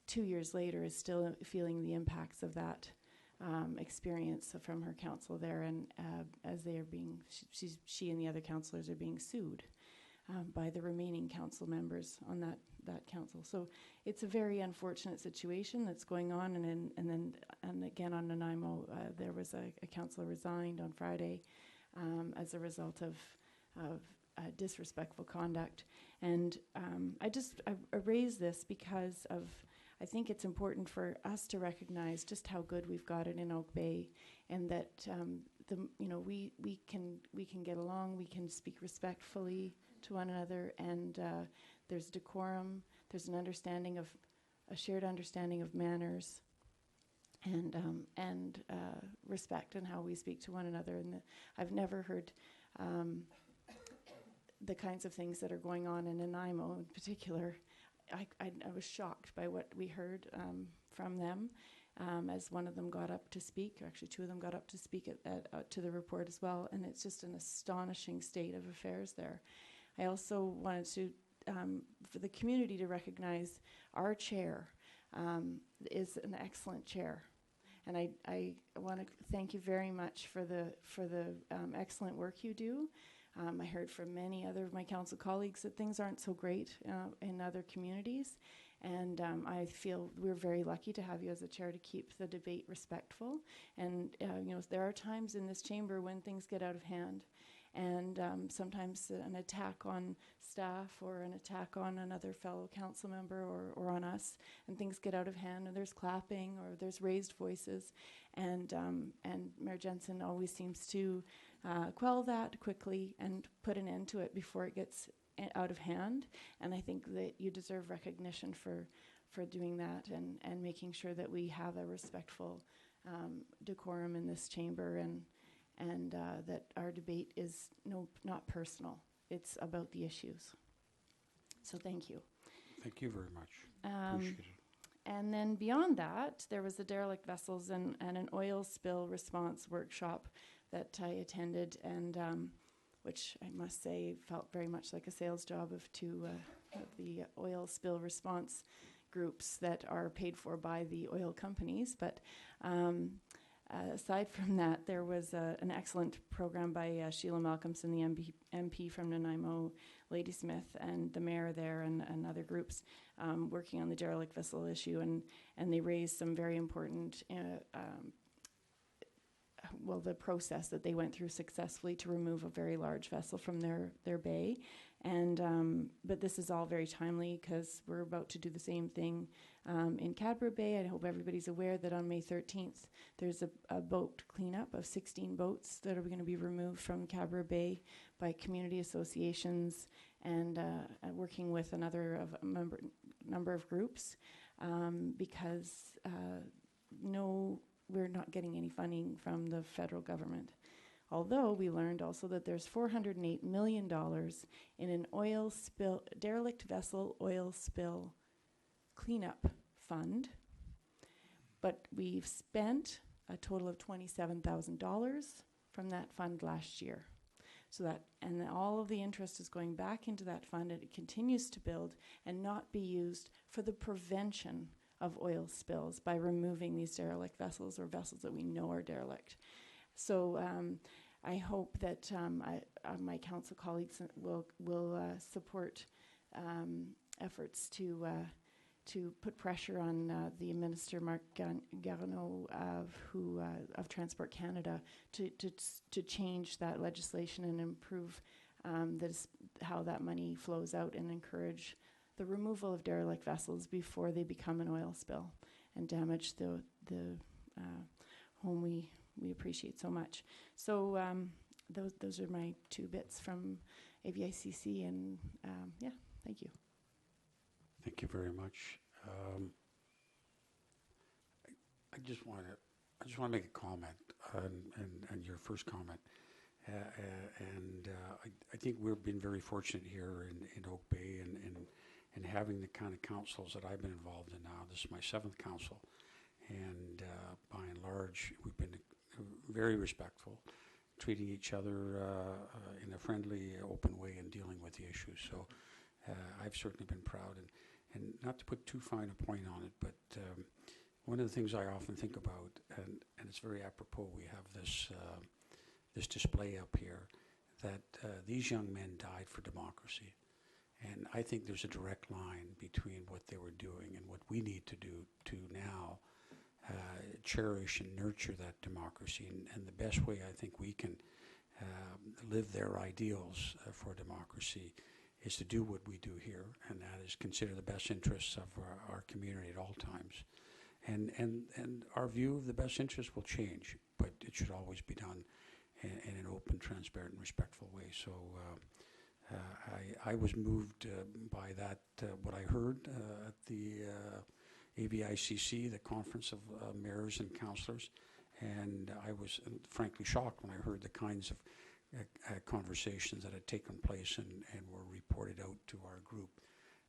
2 years later is still feeling the impacts of that experience from her council there, and as they are being, she and the other councillors are being sued by the remaining council members on that council. So it's a very unfortunate situation that's going on, and again on Nanaimo, there was a councillor resigned on Friday as a result of disrespectful conduct. And I raise this because I think it's important for us to recognize just how good we've got it in Oak Bay, and that we can get along, we can speak respectfully to one another, and there's decorum, there's a shared understanding of manners, and respect in how we speak to one another. And I've never heard the kinds of things that are going on in Nanaimo in particular. I was shocked by what we heard from them as one of them got up to speak, or actually two of them got up to speak to the report as well, and it's just an astonishing state of affairs there. I also wanted to, for the community to recognize our chair is an excellent chair. And I want to thank you very much for the excellent work you do. I heard from many other of my council colleagues that things aren't so great in other communities. And I feel we're very lucky to have you as a chair to keep the debate respectful. And there are times in this chamber when things get out of hand. And sometimes an attack on staff or an attack on another fellow council member or on us, and things get out of hand, and there's clapping or there's raised voices, and Mayor Jensen always seems to quell that quickly and put an end to it before it gets out of hand. And I think that you deserve recognition for doing that and making sure that we have a respectful decorum in this chamber, and that our debate is not personal. It's about the issues. So thank you. Thank you very much. Appreciate it. And then beyond that, there was the derelict vessels and an oil spill response workshop that I attended, and which I must say felt very much like a sales job of the oil spill response groups that are paid for by the oil companies. But aside from that, there was an excellent program by Sheila Malcolmson, the MP from Nanaimo, Ladysmith, and the mayor there, and other groups working on the derelict vessel issue, and they raised some very important the process that they went through successfully to remove a very large vessel from their bay. And but this is all very timely because we're about to do the same thing in Cadborough Bay. I hope everybody's aware that on May 13th, there's a boat cleanup of 16 boats that are going to be removed from Cadborough Bay by community associations and working with another number of groups because we're not getting any funding from the federal government. Although we learned also that there's $408 million in an derelict vessel oil spill cleanup fund, but we've spent a total of $27,000 from that fund last year. And all of the interest is going back into that fund, and it continues to build and not be used for the prevention of oil spills by removing these derelict vessels or vessels that we know are derelict. So I hope that my council colleagues will support efforts to put pressure on the Minister Marc Garneau of Transport Canada to change that legislation and improve how that money flows out and encourage the removal of derelict vessels before they become an oil spill and damage the home we appreciate so much. So those are my 2 bits from AVICC, and yeah, thank you. Thank you very much. I just want to make a comment on your first comment. I think we've been very fortunate here in Oak Bay and having the kind of councils that I've been involved in now. This is my 7th council, and by and large, we've been very respectful, treating each other in a friendly, open way and dealing with the issues. So I've certainly been proud, and not to put too fine a point on it, but one of the things I often think about, and it's very apropos, we have this display up here, that these young men died for democracy. And I think there's a direct line between what they were doing and what we need to do to now cherish and nurture that democracy. And the best way I think we can live their ideals for democracy is to do what we do here, and that is consider the best interests of our community at all times. And our view of the best interests will change, but it should always be done in an open, transparent, and respectful way. So I was moved by that, what I heard at the AVICC, the Conference of Mayors and Councillors, and I was frankly shocked when I heard the kinds of conversations that had taken place and were reported out to our group.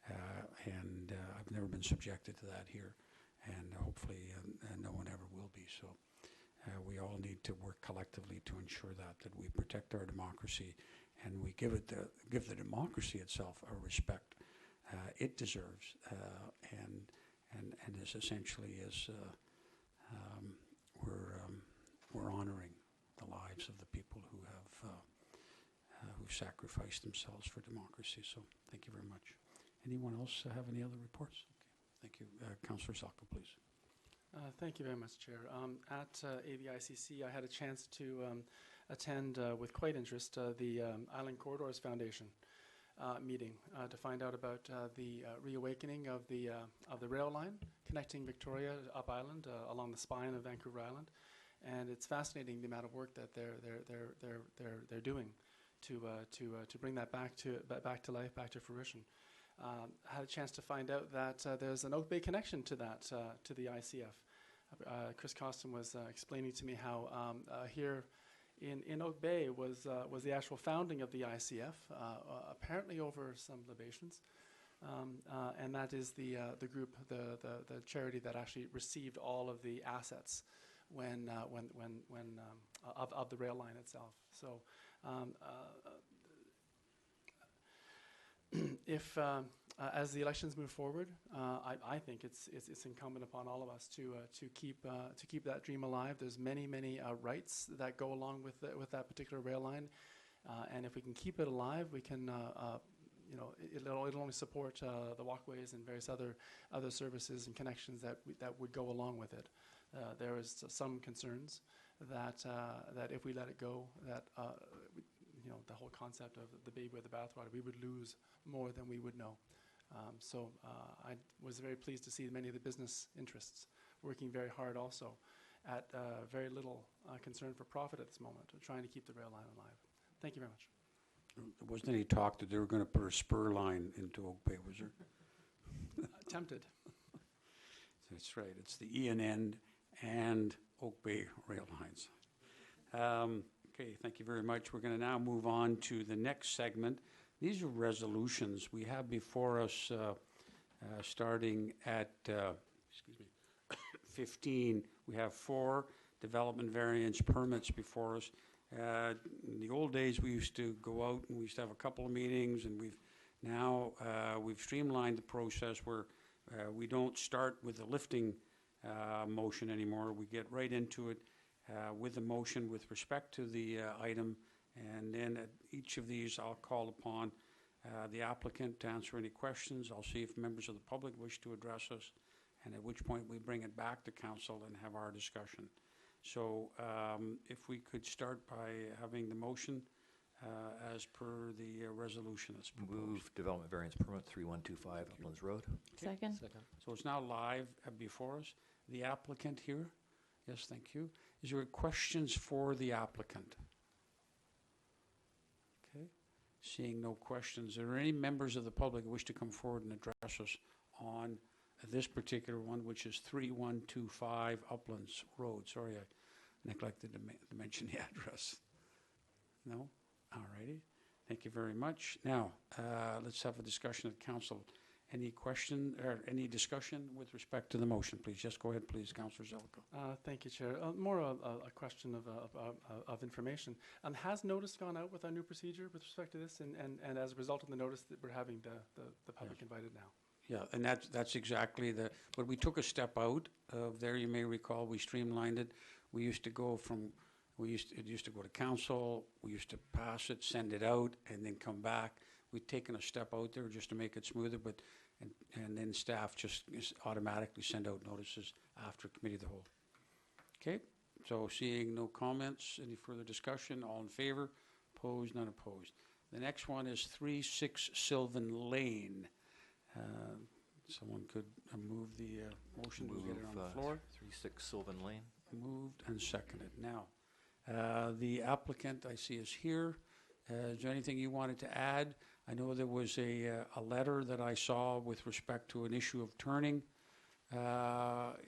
I've never been subjected to that here, and hopefully no one ever will be. So we all need to work collectively to ensure that we protect our democracy, and we give the democracy itself a respect it deserves, and is essentially we're honoring the lives of the people who have who've sacrificed themselves for democracy. So thank you very much. Anyone else have any other reports? Okay, thank you. Councillor Salko, please. Thank you very much, Chair. At AVICC, I had a chance to attend with quite interest the Island Corridors Foundation meeting to find out about the reawakening of the rail line connecting Victoria up Island along the spine of Vancouver Island, and it's fascinating the amount of work that they're doing to bring that back to life, back to fruition. I had a chance to find out that there's an Oak Bay connection to that, to the ICF. Chris Costin was explaining to me how here in Oak Bay was the actual founding of the ICF, apparently over some libations, and that is the group, the charity that actually received all of the assets when of the rail line itself. So. If as the elections move forward, I think it's incumbent upon all of us to keep that dream alive. There's many rights that go along with that particular rail line, and if we can keep it alive, we can it'll only support the walkways and various other services and connections that would go along with it. There is some concerns that if we let it go, that the whole concept of the baby with the bathwater, we would lose more than we would know. So I was very pleased to see many of the business interests working very hard also at very little concern for profit at this moment, trying to keep the rail line alive. Thank you very much. There wasn't any talk that they were going to put a spur line into Oak Bay, was there? Tempted. That's right. It's the ENN and Oak Bay rail lines. Okay, thank you very much. We're going to now move on to the next segment. These are resolutions we have before us, starting at 15. We have 4 development variance permits before us. In the old days, we used to go out and we used to have a couple of meetings, and we've streamlined the process where we don't start with the lifting motion anymore. We get right into it with the motion with respect to the item, and then at each of these I'll call upon the applicant to answer any questions. I'll see if members of the public wish to address us, and at which point we bring it back to council and have our discussion. So if we could start by having the motion as per the resolution that's proposed. Move development variance permit 3125 Uplands Road. Second. So it's now live before us. The applicant here, Yes, thank you. Is there questions for the applicant? Okay. Seeing no questions, are there any members of the public who wish to come forward and address us on this particular one, which is 3125 Uplands Road? Sorry, I neglected to mention the address. No? All righty. Thank you very much. Now, let's have a discussion at council. Any question or any discussion with respect to the motion, please? Just go ahead, please, Councillor Zelko. Thank you, Chair. More a question of information. Has notice gone out with our new procedure with respect to this? And as a result of the notice, that we're having the public invited now? Yeah, and that's exactly but we took a step out of there. You may recall we streamlined it. We used to go it used to go to council. We used to pass it, send it out, and then come back. We've taken a step out there just to make it smoother, and then staff just automatically send out notices after committee of the whole. Okay, so seeing no comments, any further discussion? All in favor? Opposed? None opposed. The next one is 36 Sylvan Lane. Someone could move the motion to get it on the floor. 36 Sylvan Lane. Moved and seconded. Now, the applicant I see is here. Is there anything you wanted to add? I know there was a letter that I saw with respect to an issue of turning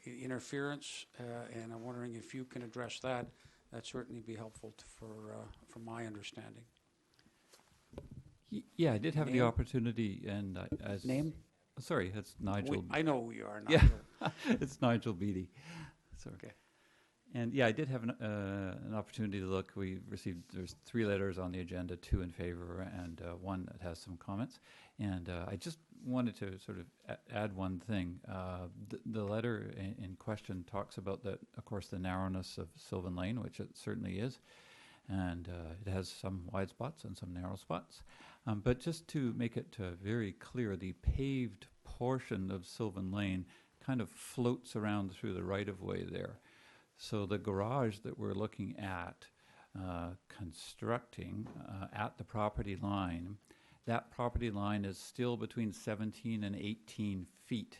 interference, and I'm wondering if you can address that. That'd certainly be helpful for my understanding. Yeah, I did have Name? the opportunity, and as Name? Sorry, it's Nigel. I know who you are, Nigel. Yeah, it's Nigel Beattie. Sorry. Okay. And yeah, I did have an opportunity to look. We received, there's 3 letters on the agenda, 2 in favor and 1 that has some comments. And I just wanted to sort of add one thing. The letter in question talks about of course, the narrowness of Sylvan Lane, which it certainly is. And it has some wide spots and some narrow spots. But just to make it very clear, the paved portion of Sylvan Lane kind of floats around through the right-of-way there. So the garage that we're looking at constructing at the property line, that property line is still between 17 and 18 feet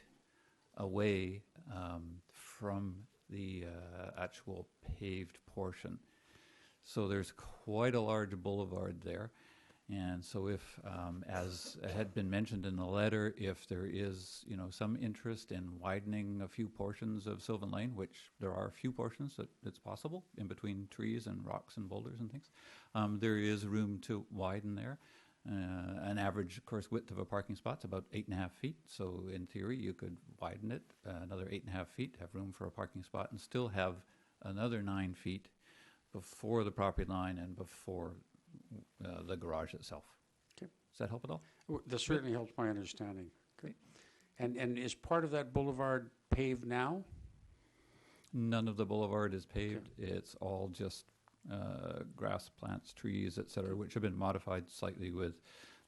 away from the actual paved portion. So there's quite a large boulevard there. And so if, as had been mentioned in the letter, if there is, some interest in widening a few portions of Sylvan Lane, which there are a few portions that it's possible in between trees and rocks and boulders and things, there is room to widen there. An average, of course, width of a parking spot's about 8.5 feet. So in theory, you could widen it another 8.5 feet, have room for a parking spot, and still have another 9 feet before the property line and before the garage itself. Okay. Does that help at all? That certainly helps my understanding. Okay. And is part of that boulevard paved now? None of the boulevard is paved. Okay. It's all just grass, plants, trees, etc., which have been modified slightly with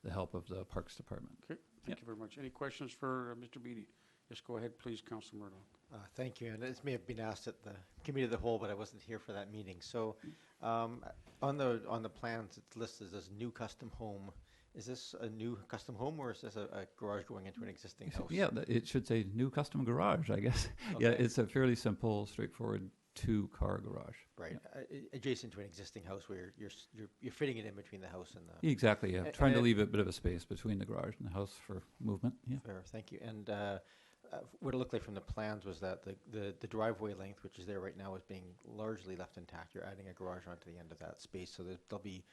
the help of the Parks Department. Okay. Thank you very much. Any questions for Mr. Beattie? Yes, go ahead, please, Councillor Murdoch. Thank you. And this may have been asked at the committee of the whole, but I wasn't here for that meeting. So on the plans, it's listed as new custom home. Is this a new custom home, or is this a garage going into an existing house? Yeah, it should say new custom garage, I guess. Okay. Yeah, it's a fairly simple, straightforward 2-car garage. Right, adjacent to an existing house where you're fitting it in between the house and the... Exactly, yeah. Trying to leave a bit of a space between the garage and the house for movement. Yeah. Fair, thank you. And what it looked like from the plans was that the driveway length, which is there right now, is being largely left intact. You're adding a garage onto the end of that space, so there'll be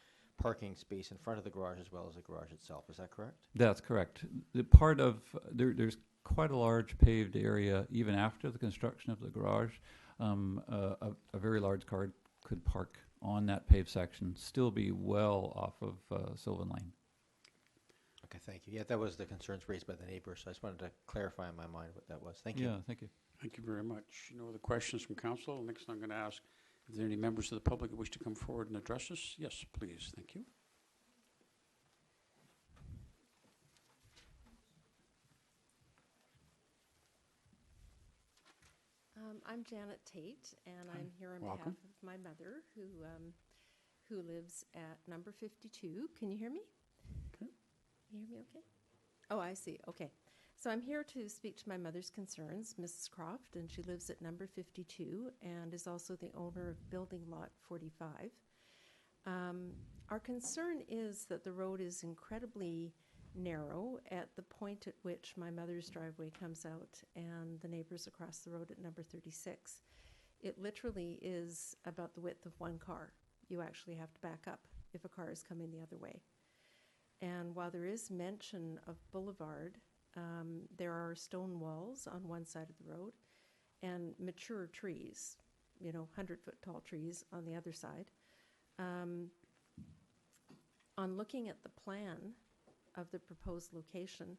parking space in front of the garage as well as the garage itself. Is that correct? That's correct. The part of there's quite a large paved area even after the construction of the garage. A very large car could park on that paved section, still be well off of Sylvan Lane. Okay, thank you. Yeah, that was the concerns raised by the neighbors, so I just wanted to clarify in my mind what that was. Thank you. Yeah, thank you. Thank you very much. No other questions from council? Next, I'm going to ask if there are any members of the public who wish to come forward and address us. Yes, please. Thank you. I'm Janet Tate, and I'm here on behalf of my mother, who lives at number 52. Can you hear me? Okay. Can you hear me okay? Oh, I see. Okay. So I'm here to speak to my mother's concerns, Mrs. Croft, and she lives at number 52 and is also the owner of building lot 45. Our concern is that the road is incredibly narrow at the point at which my mother's driveway comes out and the neighbors across the road at number 36. It literally is about the width of one car. You actually have to back up if a car is coming the other way. And while there is mention of boulevard, there are stone walls on one side of the road and mature trees, 100-foot tall trees on the other side. On looking at the plan of the proposed location,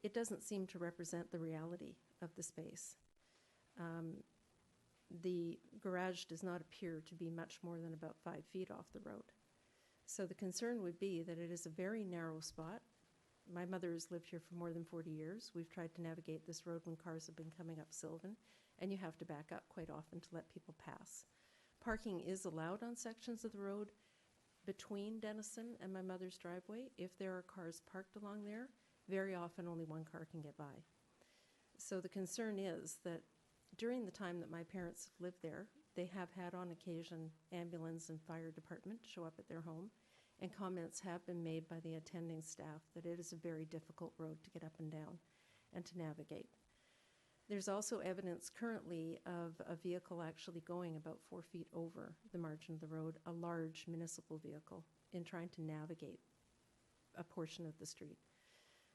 it doesn't seem to represent the reality of the space. The garage does not appear to be much more than about 5 feet off the road. So the concern would be that it is a very narrow spot. My mother has lived here for more than 40 years. We've tried to navigate this road when cars have been coming up Sylvan, and you have to back up quite often to let people pass. Parking is allowed on sections of the road between Denison and my mother's driveway. If there are cars parked along there, very often only one car can get by. So the concern is that during the time that my parents have lived there, they have had on occasion ambulance and fire department show up at their home, and comments have been made by the attending staff that it is a very difficult road to get up and down and to navigate. There's also evidence currently of a vehicle actually going about 4 feet over the margin of the road, a large municipal vehicle, in trying to navigate a portion of the street.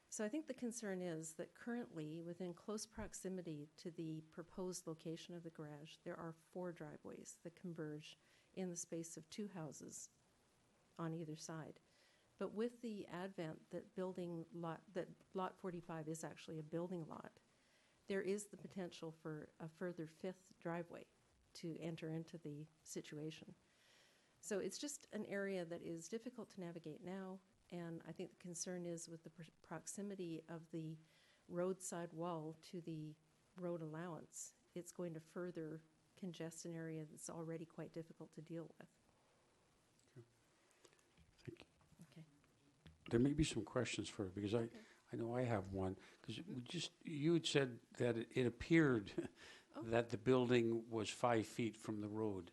So I think the concern is that currently, within close proximity to the proposed location of the garage, there are 4 driveways that converge in the space of 2 houses on either side. But with the advent that lot 45 is actually a building lot, there is the potential for a further 5th driveway to enter into the situation. So it's just an area that is difficult to navigate now, and I think the concern is with the proximity of the roadside wall to the road allowance, it's going to further congest an area that's already quite difficult to deal with. Thank you. Okay. There may be some questions for her, because I know I have one, because you had said that it appeared that the building was 5 feet from the road.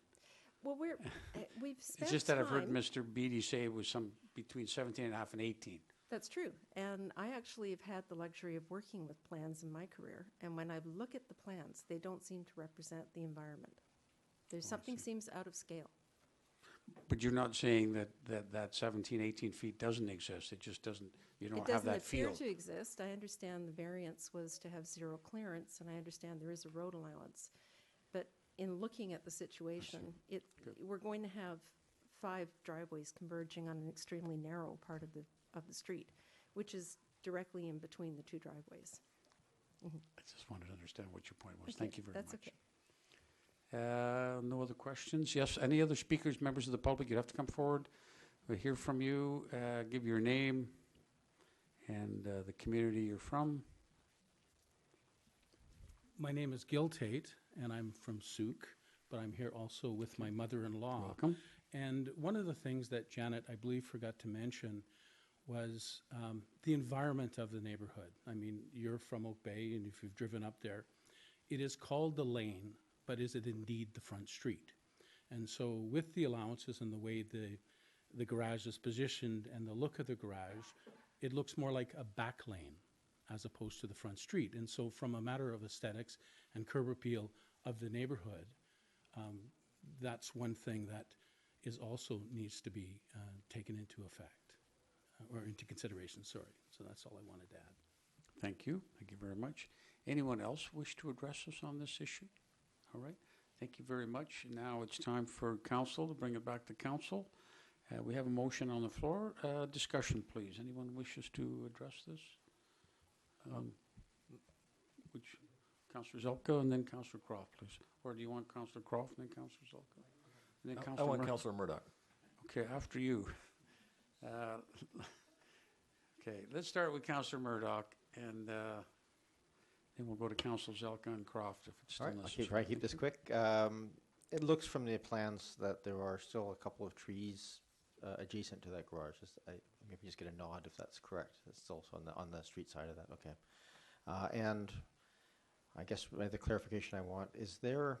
Well, we've spent It's just that I've heard time- Mr. Beatty say it was between 17 and a half and 18. That's true. And I actually have had the luxury of working with plans in my career. And when I look at the plans, they don't seem to represent the environment. There's something seems out of scale. But you're not saying that 17, 18 feet doesn't exist. It just doesn't, you don't have that feel. It doesn't appear to exist. I understand the variance was to have 0 clearance, and I understand there is a road allowance. But in looking at the situation, we're going to have 5 driveways converging on an extremely narrow part of the street, which is directly in between the 2 driveways. Mm-hmm. I just wanted to understand what your point was. Okay, Thank you very much. that's okay. No other questions? Yes, any other speakers, members of the public? You'd have to come forward. We'll hear from you. Give your name and the community you're from. My name is Gil Tate, and I'm from Souk, but I'm here also with my mother-in-law. Welcome. And one of the things that Janet, I believe, forgot to mention was the environment of the neighborhood. I mean, you're from Oak Bay, and if you've driven up there, it is called the lane, but is it indeed the front street? And so with the allowances and the way the garage is positioned and the look of the garage, it looks more like a back lane as opposed to the front street. And so from a matter of aesthetics and curb appeal of the neighborhood, that's one thing that is also needs to be taken into effect, or into consideration, sorry. So that's all I wanted to add. Thank you. Thank you very much. Anyone else wish to address us on this issue? All right. Thank you very much. Now it's time for council to bring it back to council. We have a motion on the floor. Discussion, please. Anyone wishes to address this? Which Councillor Zelka and then Councillor Croft, please. Or do you want Councillor Croft and then Councillor Zelka? And then I Councillor want Murdoch. Councillor Murdoch. Okay, after you. Okay, let's start with Councillor Murdoch, and then we'll go to Councillor Zelka and Croft if it's still All right, I'll necessary. try to keep this quick. It looks from the plans that there are still a couple of trees adjacent to that garage. Maybe just get a nod if that's correct. It's also on the street side of that. Okay. And I guess the clarification I want, is there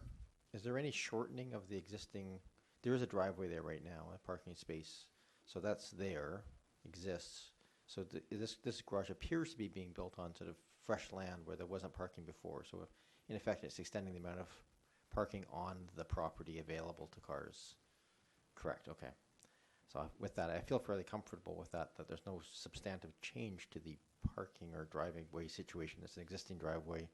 any shortening of the existing, there is a driveway there right now, a parking space, so that's there, exists. So this garage appears to be being built on sort of fresh land where there wasn't parking before. So in effect, it's extending the amount of parking on the property available to cars. Correct, okay. So with that, I feel fairly comfortable with that there's no substantive change to the parking or driving way situation. It's an existing driveway,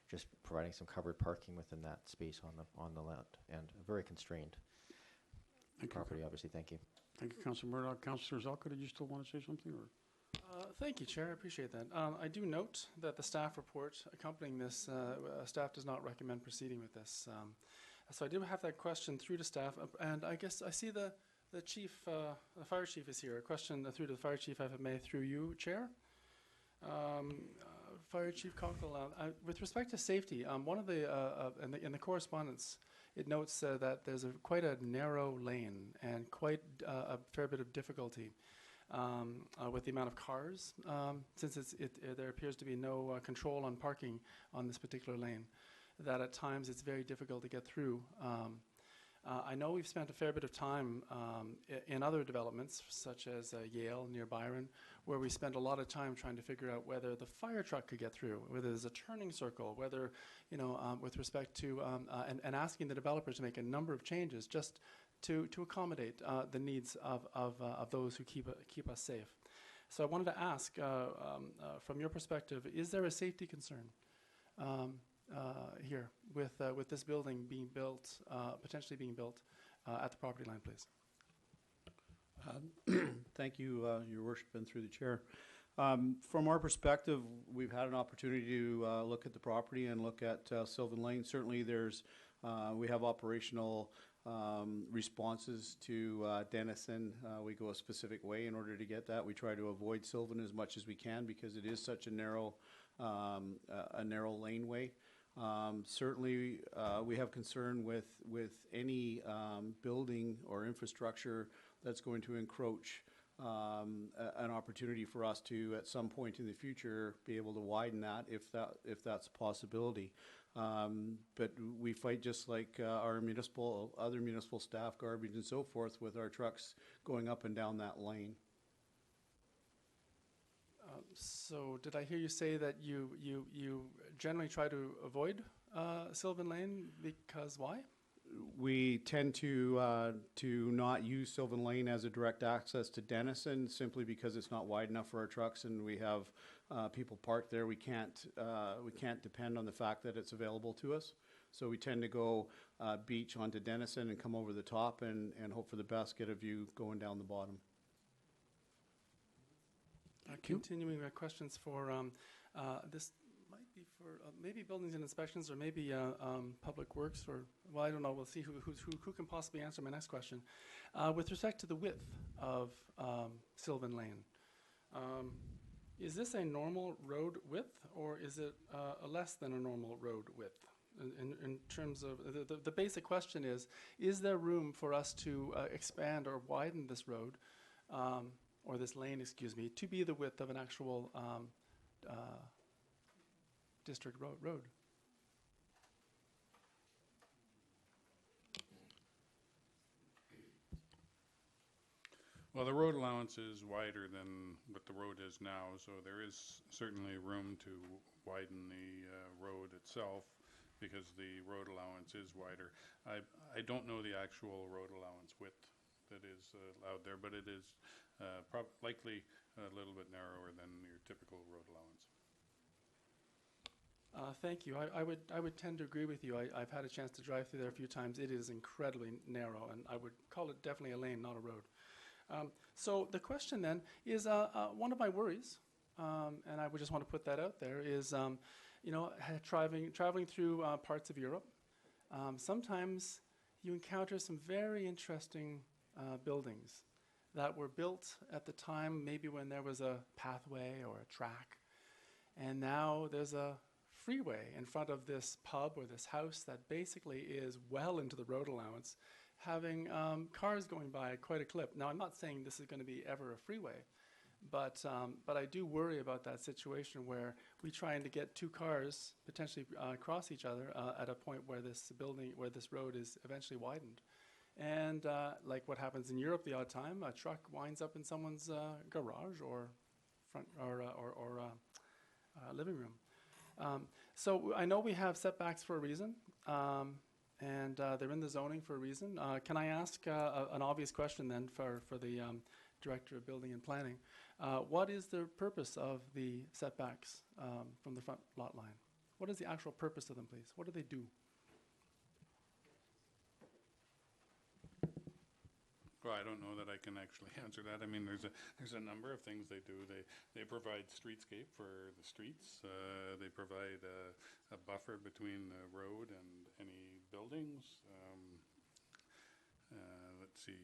just providing some covered parking within that space on the land, and very constrained property, obviously. Thank you. Thank you, Councillor Murdoch. Councillor Zalka, did you still want to say something? Or? Thank you, Chair. I appreciate that. I do note that the staff report accompanying this, staff does not recommend proceeding with this. So I do have that question through to staff, and I guess I see the chief, the fire chief is here. A question through to the fire chief, if I may, through you, Chair. Fire Chief Cockle, with respect to safety, one of the in the correspondence, it notes that there's quite a narrow lane and quite a fair bit of difficulty with the amount of cars, since there appears to be no control on parking on this particular lane, that at times it's very difficult to get through. I know we've spent a fair bit of time in other developments, such as Yale near Byron, where we spent a lot of time trying to figure out whether the fire truck could get through, whether there's a turning circle, whether, with respect to, and asking the developers to make a number of changes just to accommodate the needs of those who keep us safe. So I wanted to ask, from your perspective, is there a safety concern here with this building being built, potentially being built at the property line, please? Thank you, Your Worship, and through the chair. From our perspective, we've had an opportunity to look at the property and look at Sylvan Lane. Certainly, we have operational responses to Denison. We go a specific way in order to get that. We try to avoid Sylvan as much as we can because it is such a narrow laneway. Certainly, we have concern with any building or infrastructure that's going to encroach an opportunity for us to, at some point in the future, be able to widen that if that's a possibility. But we fight just like other municipal staff, garbage and so forth, with our trucks going up and down that lane. So did I hear you say that you generally try to avoid Sylvan Lane, because why? We tend to not use Sylvan Lane as a direct access to Denison simply because it's not wide enough for our trucks, and we have people parked there. We can't depend on the fact that it's available to us. So we tend to go beach onto Denison and come over the top and hope for the best, get a view going down the bottom. Continuing questions for this might be for maybe buildings and inspections, or maybe public works, or, well, I don't know. We'll see who can possibly answer my next question. With respect to the width of Sylvan Lane, is this a normal road width, or is it a less than a normal road width? In terms of the basic question is there room for us to expand or widen this road, or this lane, excuse me, to be the width of an actual district road? Well, the road allowance is wider than what the road is now, so there is certainly room to widen the road itself because the road allowance is wider. I don't know the actual road allowance width that is allowed there, but it is likely a little bit narrower than your typical road allowance. Thank you. I would tend to agree with you. I've had a chance to drive through there a few times. It is incredibly narrow, and I would call it definitely a lane, not a road. So the question then is, one of my worries, and I would just want to put that out there, is traveling through parts of Europe, sometimes you encounter some very interesting buildings that were built at the time maybe when there was a pathway or a track, and now there's a freeway in front of this pub or this house that basically is well into the road allowance, having cars going by at quite a clip. Now, I'm not saying this is going to be ever a freeway, But I do worry about that situation where we trying to get two cars potentially cross each other at a point where this road is eventually widened. And like what happens in Europe the odd time, a truck winds up in someone's garage or front or living room. So I know we have setbacks for a reason, and they're in the zoning for a reason. Can I ask an obvious question then for the Director of Building and Planning? What is the purpose of the setbacks from the front lot line? What is the actual purpose of them, please? What do they do? Well, I don't know that I can actually answer that. I mean, there's a number of things they do. They provide streetscape for the streets. They provide a buffer between the road and any buildings. Let's see.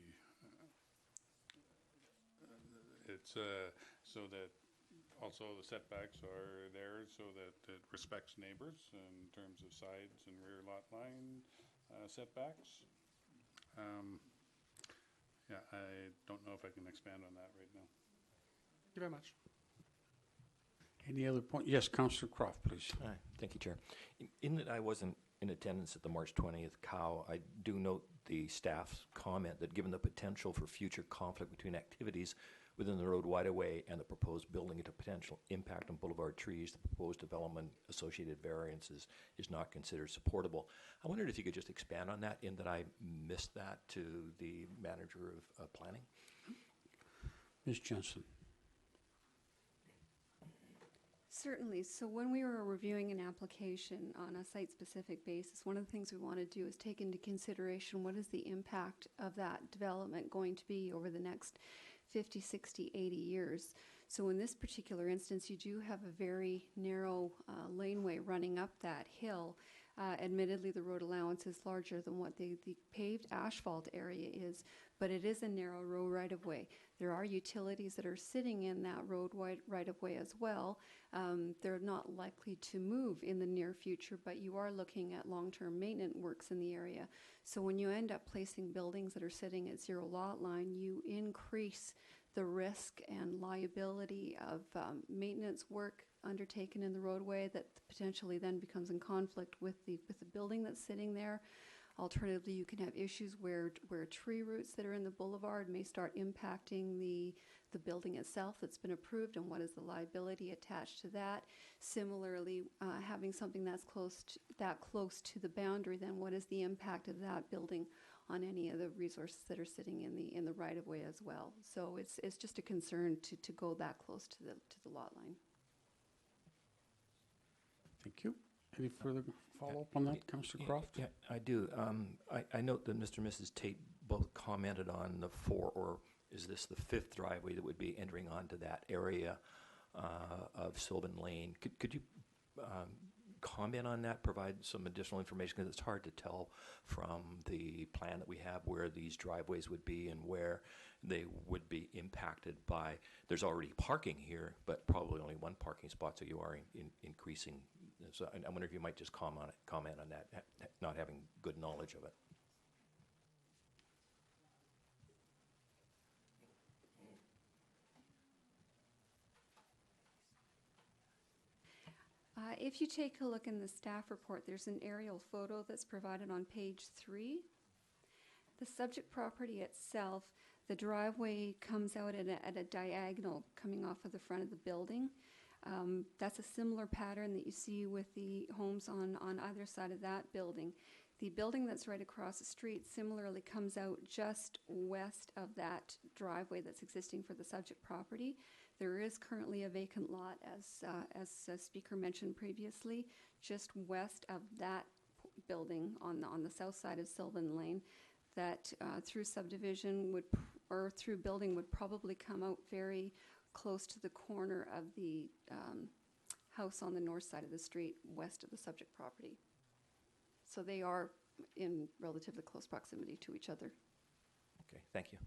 It's so that also the setbacks are there so that it respects neighbors in terms of sides and rear lot line setbacks. Yeah, I don't know if I can expand on that right now. Thank you very much. Any other point? Yes, Councillor Croft, please. Hi, thank you, Chair. In that I wasn't in attendance at the March 20th COW, I do note the staff's comment that given the potential for future conflict between activities within the road right-of-way and the proposed building into potential impact on boulevard trees, the proposed development associated variances is not considered supportable. I wondered if you could just expand on that, in that I missed that to the manager of planning. Ms. Jensen. Certainly. So when we were reviewing an application on a site-specific basis, one of the things we want to do is take into consideration what is the impact of that development going to be over the next 50, 60, 80 years. So in this particular instance, you do have a very narrow laneway running up that hill. Admittedly, the road allowance is larger than what the paved asphalt area is, but it is a narrow road right-of-way. There are utilities that are sitting in that road right-of-way as well. They're not likely to move in the near future, but you are looking at long-term maintenance works in the area. So when you end up placing buildings that are sitting at zero lot line, you increase the risk and liability of maintenance work undertaken in the roadway that potentially then becomes in conflict with the building that's sitting there. Alternatively, you can have issues where tree roots that are in the boulevard may start impacting the building itself that's been approved, and what is the liability attached to that. Similarly, having something that's close to the boundary, then what is the impact of that building on any of the resources that are sitting in the right of way as well. So it's just a concern to go that close to the lot line. Thank you. Any further follow-up on that, Councillor Croft? Yeah, I do. I note that Mr. and Mrs. Tate both commented on the or is this the fifth driveway that would be entering onto that area of Sylvan Lane? Could you comment on that, provide some additional information, because it's hard to tell from the plan that we have where these driveways would be and where they would be impacted by. There's already parking here, but probably only one parking spot, so you are increasing. So I wonder if you might just comment on that, not having good knowledge of it. If you take a look in the staff report, there's an aerial photo that's provided on page 3. The subject property itself, the driveway comes out at a diagonal coming off of the front of the building. That's a similar pattern that you see with the homes on either side of that building. The building that's right across the street similarly comes out just west of that driveway that's existing for the subject property. There is currently a vacant lot, as the speaker mentioned previously, just west of that building on the south side of Sylvan Lane, that through subdivision or through building would probably come out very close to the corner of the house on the north side of the street, west of the subject property. So they are in relatively close proximity to each other. Okay, thank you.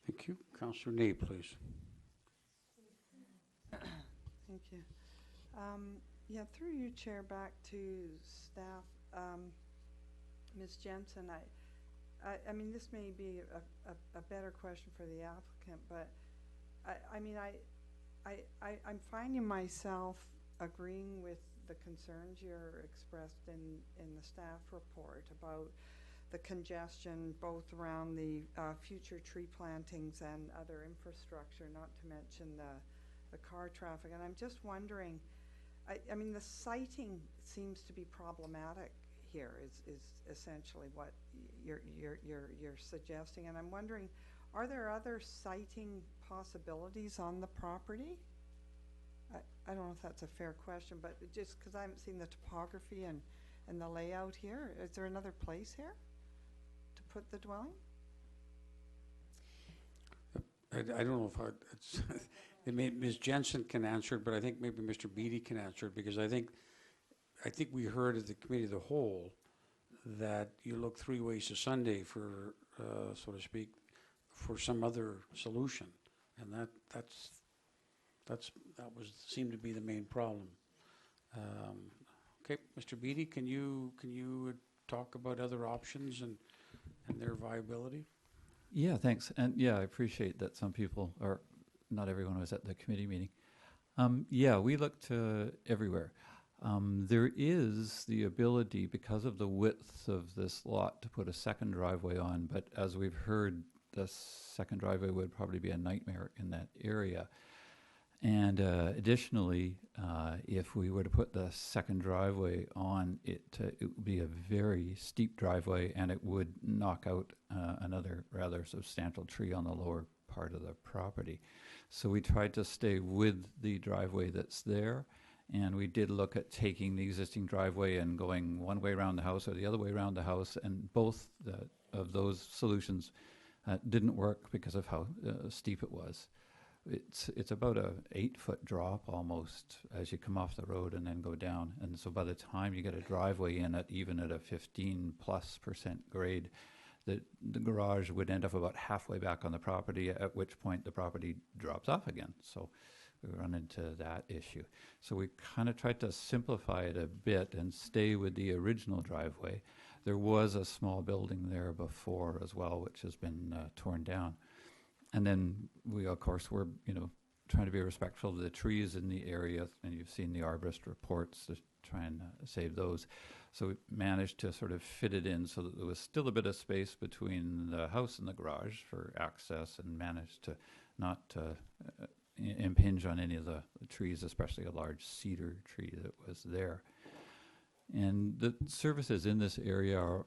Thank you. Councillor Ney, please. Thank you. Yeah, through you, Chair, back to staff. Ms. Jensen, I mean, this may be a better question for the applicant, but I mean, I'm finding myself agreeing with the concerns you're expressed in the staff report about the congestion, both around the future tree plantings and other infrastructure, not to mention the car traffic. And I'm just wondering, I mean, the siting seems to be problematic here, is essentially what you're suggesting. And I'm wondering, are there other siting possibilities on the property? I don't know if that's a fair question, but just because I haven't seen the topography and the layout here, is there another place here to put the dwelling? I don't know if Ms. Jensen can answer it, but I think maybe Mr. Beatty can answer it, because I think we heard at the committee of the whole that you look 3 ways to Sunday for, so to speak, for some other solution, and that seemed to be the main problem. Okay, Mr. Beatty, can you talk about other options and their viability? Yeah, thanks. And yeah, I appreciate that some people, or not everyone, was at the committee meeting. Yeah, we looked everywhere. There is the ability, because of the width of this lot, to put a second driveway on, but as we've heard, the second driveway would probably be a nightmare in that area. And additionally, if we were to put the second driveway on, it would be a very steep driveway, and it would knock out another rather substantial tree on the lower part of the property. So we tried to stay with the driveway that's there, and we did look at taking the existing driveway and going one way around the house or the other way around the house, and both of those solutions didn't work because of how steep it was. It's about a 8-foot drop almost as you come off the road and then go down. And so by the time you get a driveway in at even at a 15+% grade, the garage would end up about halfway back on the property, at which point the property drops off again. So we run into that issue. So we kind of tried to simplify it a bit and stay with the original driveway. There was a small building there before as well, which has been torn down. And then we, of course, were, trying to be respectful of the trees in the area, and you've seen the arborist reports to try and save those. So we managed to sort of fit it in so that there was still a bit of space between the house and the garage for access, and managed to not impinge on any of the trees, especially a large cedar tree that was there. And the services in this area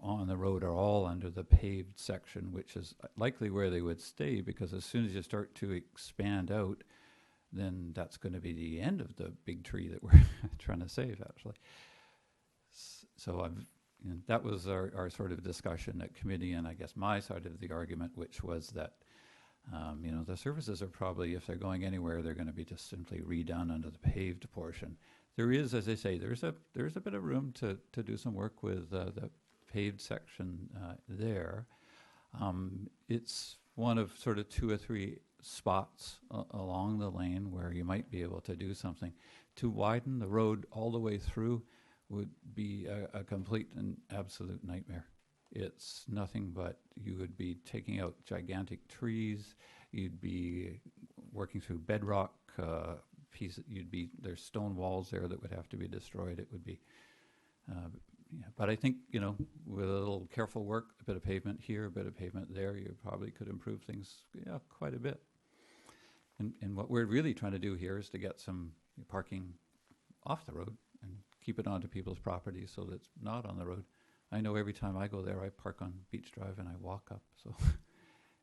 on the road are all under the paved section, which is likely where they would stay, because as soon as you start to expand out, then that's going to be the end of the big tree that we're trying to save, actually. So that was our sort of discussion at committee, and I guess my side of the argument, which was that the services are probably, if they're going anywhere, they're going to be just simply redone under the paved portion. There is, as I say, there's a bit of room to do some work with the paved section there. It's one of sort of 2 or 3 spots along the lane where you might be able to do something. To widen the road all the way through would be a complete and absolute nightmare. It's nothing but you would be taking out gigantic trees, you'd be working through bedrock pieces, there's stone walls there that would have to be destroyed. It would be but I think, with a little careful work, a bit of pavement here, a bit of pavement there, you probably could improve things quite a bit. And what we're really trying to do here is to get some parking off the road and keep it onto people's property so that it's not on the road. I know every time I go there, I park on Beach Drive and I walk up. So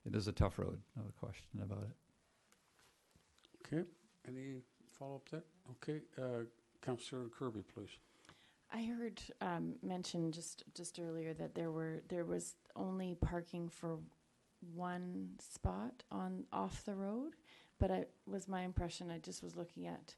it is a tough road, no question about it. Okay. Any follow-up there? Okay. Councillor Kirby, please. I heard mention just earlier that there was only parking for one spot off the road, but it was my impression. I just was looking at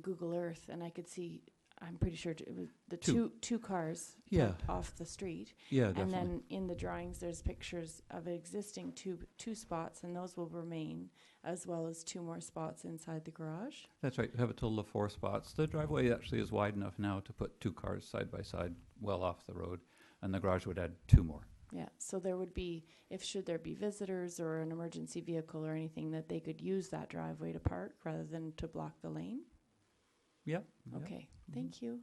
Google Earth, and I could see. I'm pretty sure it was the two cars parked off the street. Yeah, definitely. And then in the drawings, there's pictures of existing two spots, and those will remain, as well as 2 more spots inside the garage. That's right. We have a total of 4 spots. The driveway actually is wide enough now to put 2 cars side by side well off the road, and the garage would add 2 more Yeah, so there would be, if should there be visitors or an emergency vehicle or anything, that they could use that driveway to park rather than to block the lane? Yep. Okay, thank you.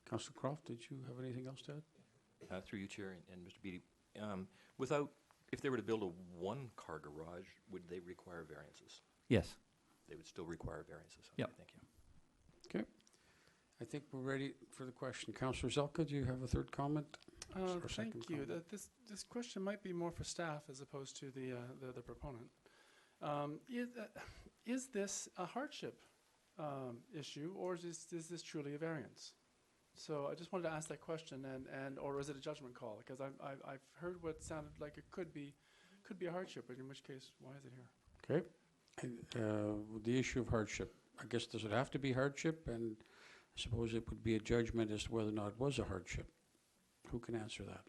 Councillor Croft, did you have anything else to add? Through you, Chair, and Mr. Beatty, if they were to build a one-car garage, would they require variances? Yes. They would still require variances. Okay, Yep. thank you. Okay. I think we're ready for the question. Councillor Zelka, do you have a third comment? Or second Thank you. comment? This question might be more for staff as opposed to the proponent. Is this a hardship issue, or is this truly a variance? So I just wanted to ask that question, or is it a judgment call? Because I've heard what sounded like it could be a hardship, but in which case, why is it here? Okay. And, the issue of hardship, I guess, does it have to be hardship? And I suppose it would be a judgment as to whether or not it was a hardship. Who can answer that?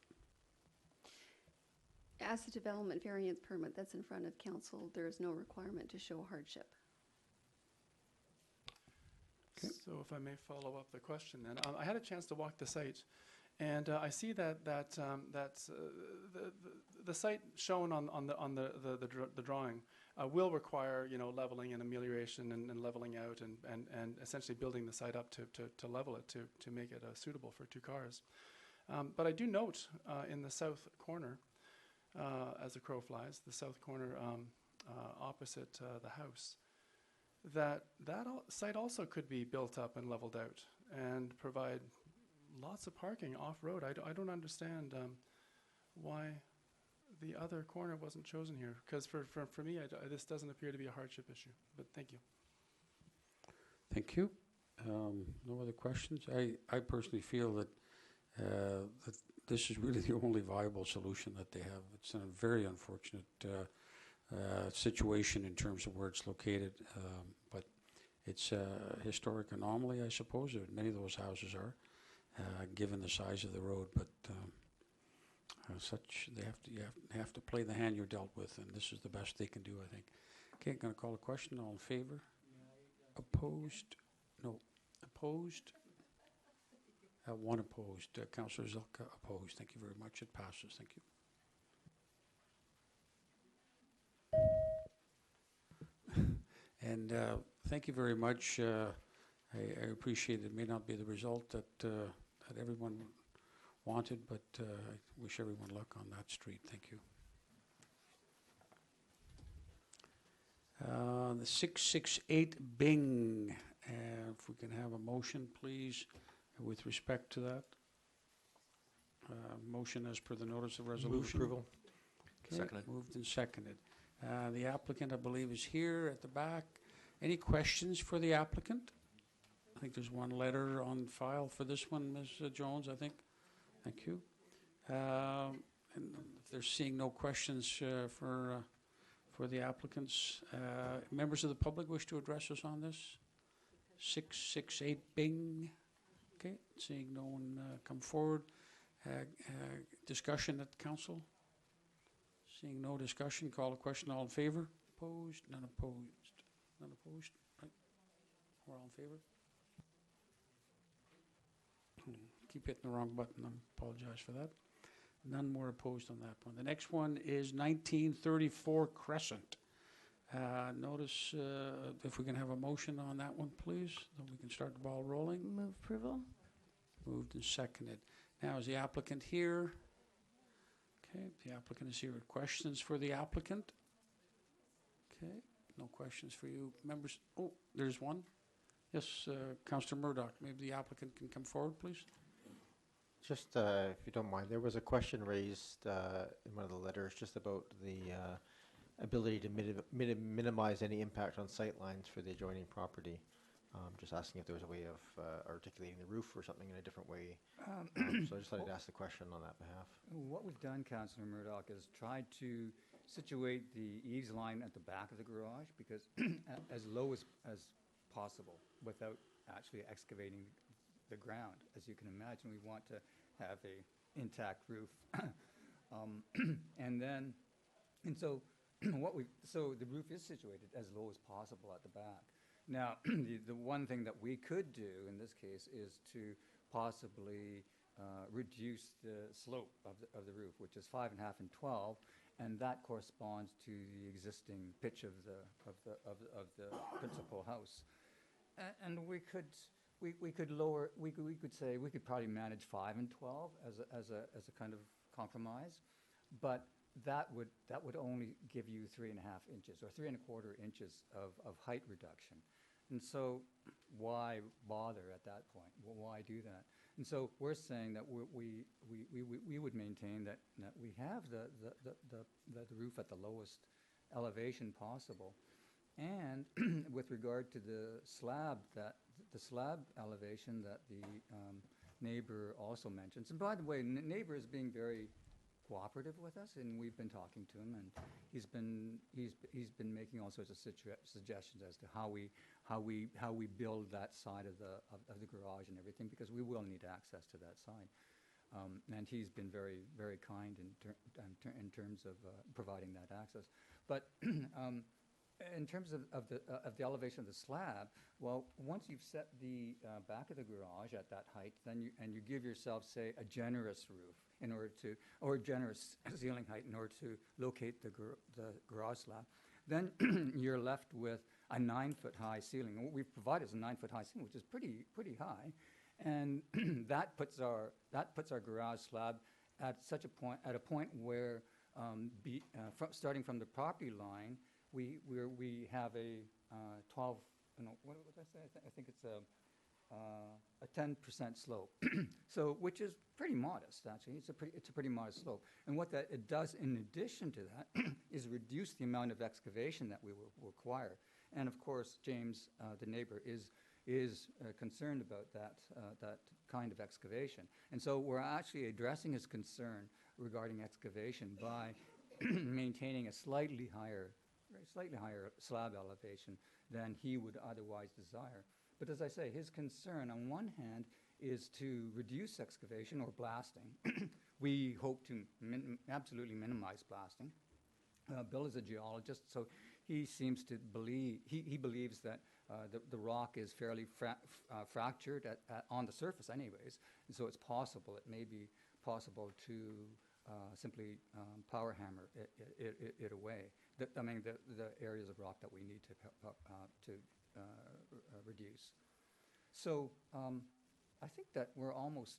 As a development variance permit that's in front of council, there is no requirement to show hardship. Okay. So if I may follow up the question then. I had a chance to walk the site, and I see that the site shown on the drawing will require, leveling and amelioration and leveling out and essentially building the site up to level it to make it suitable for two cars. But I do note in the south corner, as the crow flies, the south corner opposite the house, that site also could be built up and leveled out and provide lots of parking off-road. I don't understand why the other corner wasn't chosen here, because for me, this doesn't appear to be a hardship issue, but thank you. Thank you. No other questions? I personally feel that this is really the only viable solution that they have. It's a very unfortunate situation in terms of where it's located, but it's a historic anomaly, I suppose. Many of those houses are, given the size of the road, but you have to play the hand you're dealt with, and this is the best they can do, I think. Okay, I'm going to call a question. All in favor? Opposed? No. Opposed? One opposed. Councillor Zelka opposed. Thank you very much. It passes. Thank you. And thank you very much. I appreciate it. It may not be the result that everyone wanted, but I wish everyone luck on that street. Thank you. The 668 Bing. If we can have a motion, please, with respect to that. Motion as per the notice of resolution. Move approval. Okay, Seconded. moved and seconded. The applicant, I believe, is here at the back. Any questions for the applicant? I think there's one letter on file for this one, Ms. Jones, I think. Thank you. And if they're seeing no questions for the applicants, members of the public wish to address us on this? 668 Bing. Okay, seeing no one come forward. Discussion at council? Seeing no discussion, call a question. All in favor? Opposed? None opposed. None opposed? Right. We're all in favor? Keep hitting the wrong button. I apologize for that. None more opposed on that one. The next one is 1934 Crescent. Notice if we can have a motion on that one, please, then we can start the ball rolling. Move approval. Moved and seconded. Now, is the applicant here? Okay, the applicant is here. Questions for the applicant? Okay, no questions for you members. Oh, there's one. Yes, Councillor Murdoch, maybe the applicant can come forward, please. Just, if you don't mind, there was a question raised in one of the letters just about the ability to minimize any impact on sight lines for the adjoining property. Just asking if there was a way of articulating the roof or something in a different way. So I just thought I'd ask the question on that behalf. What we've done, Councillor Murdoch, is tried to situate the eaves line at the back of the garage because as low as possible without actually excavating the ground. As you can imagine, we want to have a intact roof. So the roof is situated as low as possible at the back. Now, the one thing that we could do in this case is to possibly reduce the slope of the roof, which is 5.5 and 12, and that corresponds to the existing pitch of the principal house. And we could lower, we could say, we could probably manage 5 and 12 as a kind of compromise, but that would only give you 3.5 inches or 3.25 inches of height reduction. And so why bother at that point? Well, why do that? And so we're saying that we would maintain that we have the roof at the lowest elevation possible. And with regard to the slab elevation that the neighbor also mentions, and by the way, neighbor is being very cooperative with us, and we've been talking to him, and he's been making all sorts of suggestions as to how we build that side of the garage and everything, because we will need access to that side. And he's been very, very kind in terms of providing that access. But in terms of the elevation of the slab, well, once you've set the back of the garage at that height, then you give yourself, say, a generous roof in order to, or a generous ceiling height in order to locate the garage slab, then you're left with a 9-foot high ceiling. What we've provided is a 9-foot high ceiling, which is pretty high, and that puts our garage slab at a point where starting from the property line, we have a 12. What would I say? I think it's a 10% slope. So, which is pretty modest, actually. It's a pretty modest slope. And what it does in addition to that is reduce the amount of excavation that we will require. And of course, James, the neighbor, is concerned about that kind of excavation. And so we're actually addressing his concern regarding excavation by maintaining a slightly higher slab elevation than he would otherwise desire. But as I say, his concern on one hand is to reduce excavation or blasting. We hope to absolutely minimize blasting. Bill is a geologist, so he seems to believe, he believes that the rock is fairly fractured on the surface anyways, and so it's possible, it may be possible to simply power hammer it away. The areas of rock that we need to reduce. So I think that we're almost,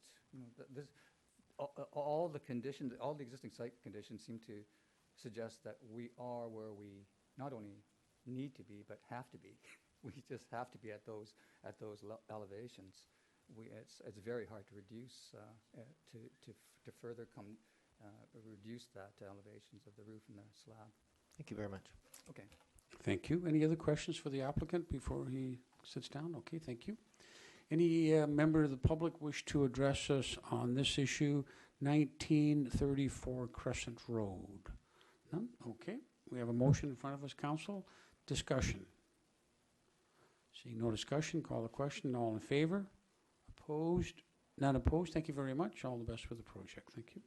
all the conditions, all the existing site conditions seem to suggest that we are where we not only need to be, but have to be. We just have to be at those elevations. It's very hard to reduce, to further reduce that elevations of the roof and the slab. Thank you very much. Okay. Thank you. Any other questions for the applicant before he sits down? Okay, thank you. Any member of the public wish to address us on this issue, 1934 Crescent Road? None? Okay. We have a motion in front of us, council. Discussion. Seeing no discussion, call the question. All in favor? Opposed? None opposed. Thank you very much. All the best for the project. Thank you.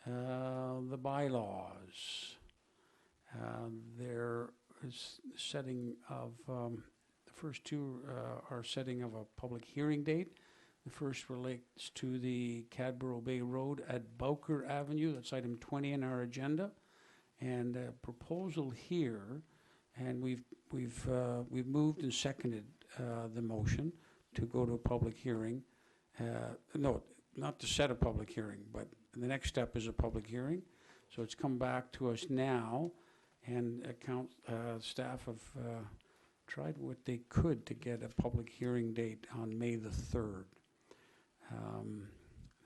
The bylaws. There is setting of, the first two are setting of a public hearing date. The first relates to the Cadborough Bay Road at Bowker Avenue. That's item 20 in our agenda. And a proposal here, and we've moved and seconded the motion to go to a public hearing. No, not to set a public hearing, but the next step is a public hearing. So it's come back to us now, and staff have tried what they could to get a public hearing date on May the 3rd.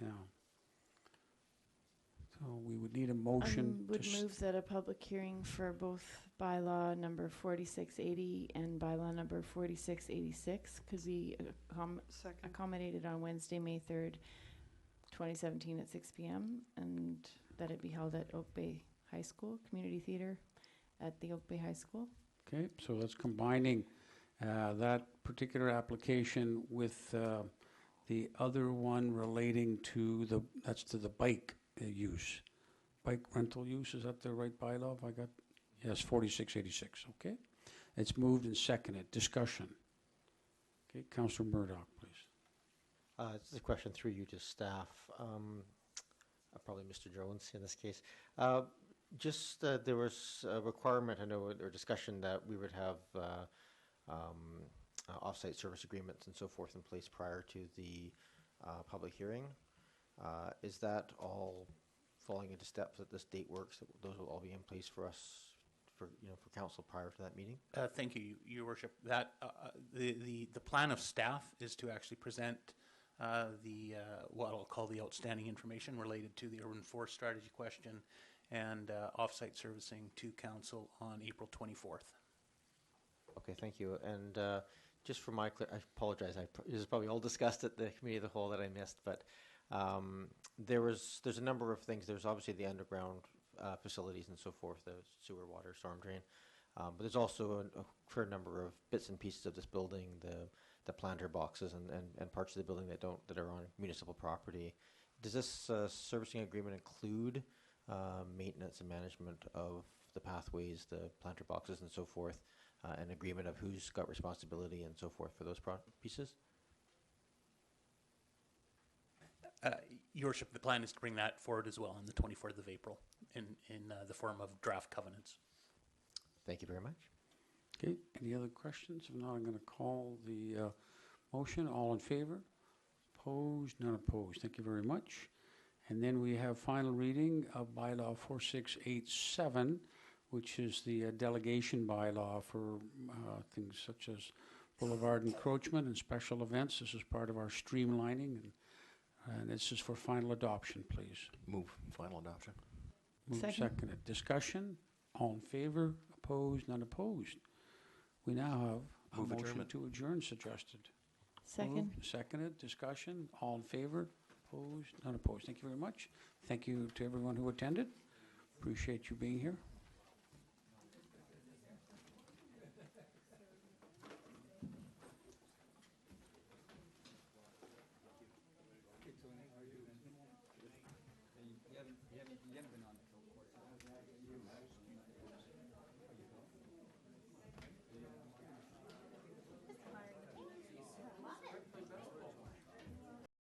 Now, so we would need a motion. Would move that a public hearing for both bylaw number 4680 and bylaw number 4686 could be accommodated on Wednesday, May 3rd, 2017 at 6 p.m. and that it be held at Oak Bay High School, Community Theatre at the Oak Bay High School. Okay, so that's combining that particular application with the other one relating to the bike use. Bike rental use, is that the right bylaw? Have I got? Yes, 4686, okay. It's moved and seconded. Discussion. Okay, Councillor Murdoch, please. This is a question through you to staff, probably Mr. Jones in this case. There was a requirement, I know, or discussion that we would have off-site service agreements and so forth in place prior to the public hearing. Is that all falling into steps that this date works, that those will all be in place for us, for council prior to that meeting? Thank you, Your Worship. That the plan of staff is to actually present what I'll call the outstanding information related to the urban forest strategy question and off-site servicing to council on April 24th. Okay, thank you. And just for my I apologize. This is probably all discussed at the committee of the whole that I missed, but there's a number of things. There's obviously the underground facilities and so forth, the sewer, water, storm drain. But there's also a fair number of bits and pieces of this building, the planter boxes and parts of the building that are on municipal property. Does this servicing agreement include maintenance and management of the pathways, the planter boxes and so forth, an agreement of who's got responsibility and so forth for those pieces? Your Worship, the plan is to bring that forward as well on the 24th of April in the form of draft covenants. Thank you very much. Okay, any other questions? If not, I'm going to call the motion. All in favor? Opposed? None opposed. Thank you very much. And then we have final reading of Bylaw 4687, which is the delegation bylaw for things such as boulevard encroachment and special events. This is part of our streamlining, and this is for final adoption, please. Move final adoption. Move Second. seconded. Discussion? All in favor? Opposed? None opposed. We now have a Move motion adjournment. to adjourn suggested. Second. Moved, seconded. Discussion? All in favor? Opposed? None opposed. Thank you very much. Thank you to everyone who attended. Appreciate you being here.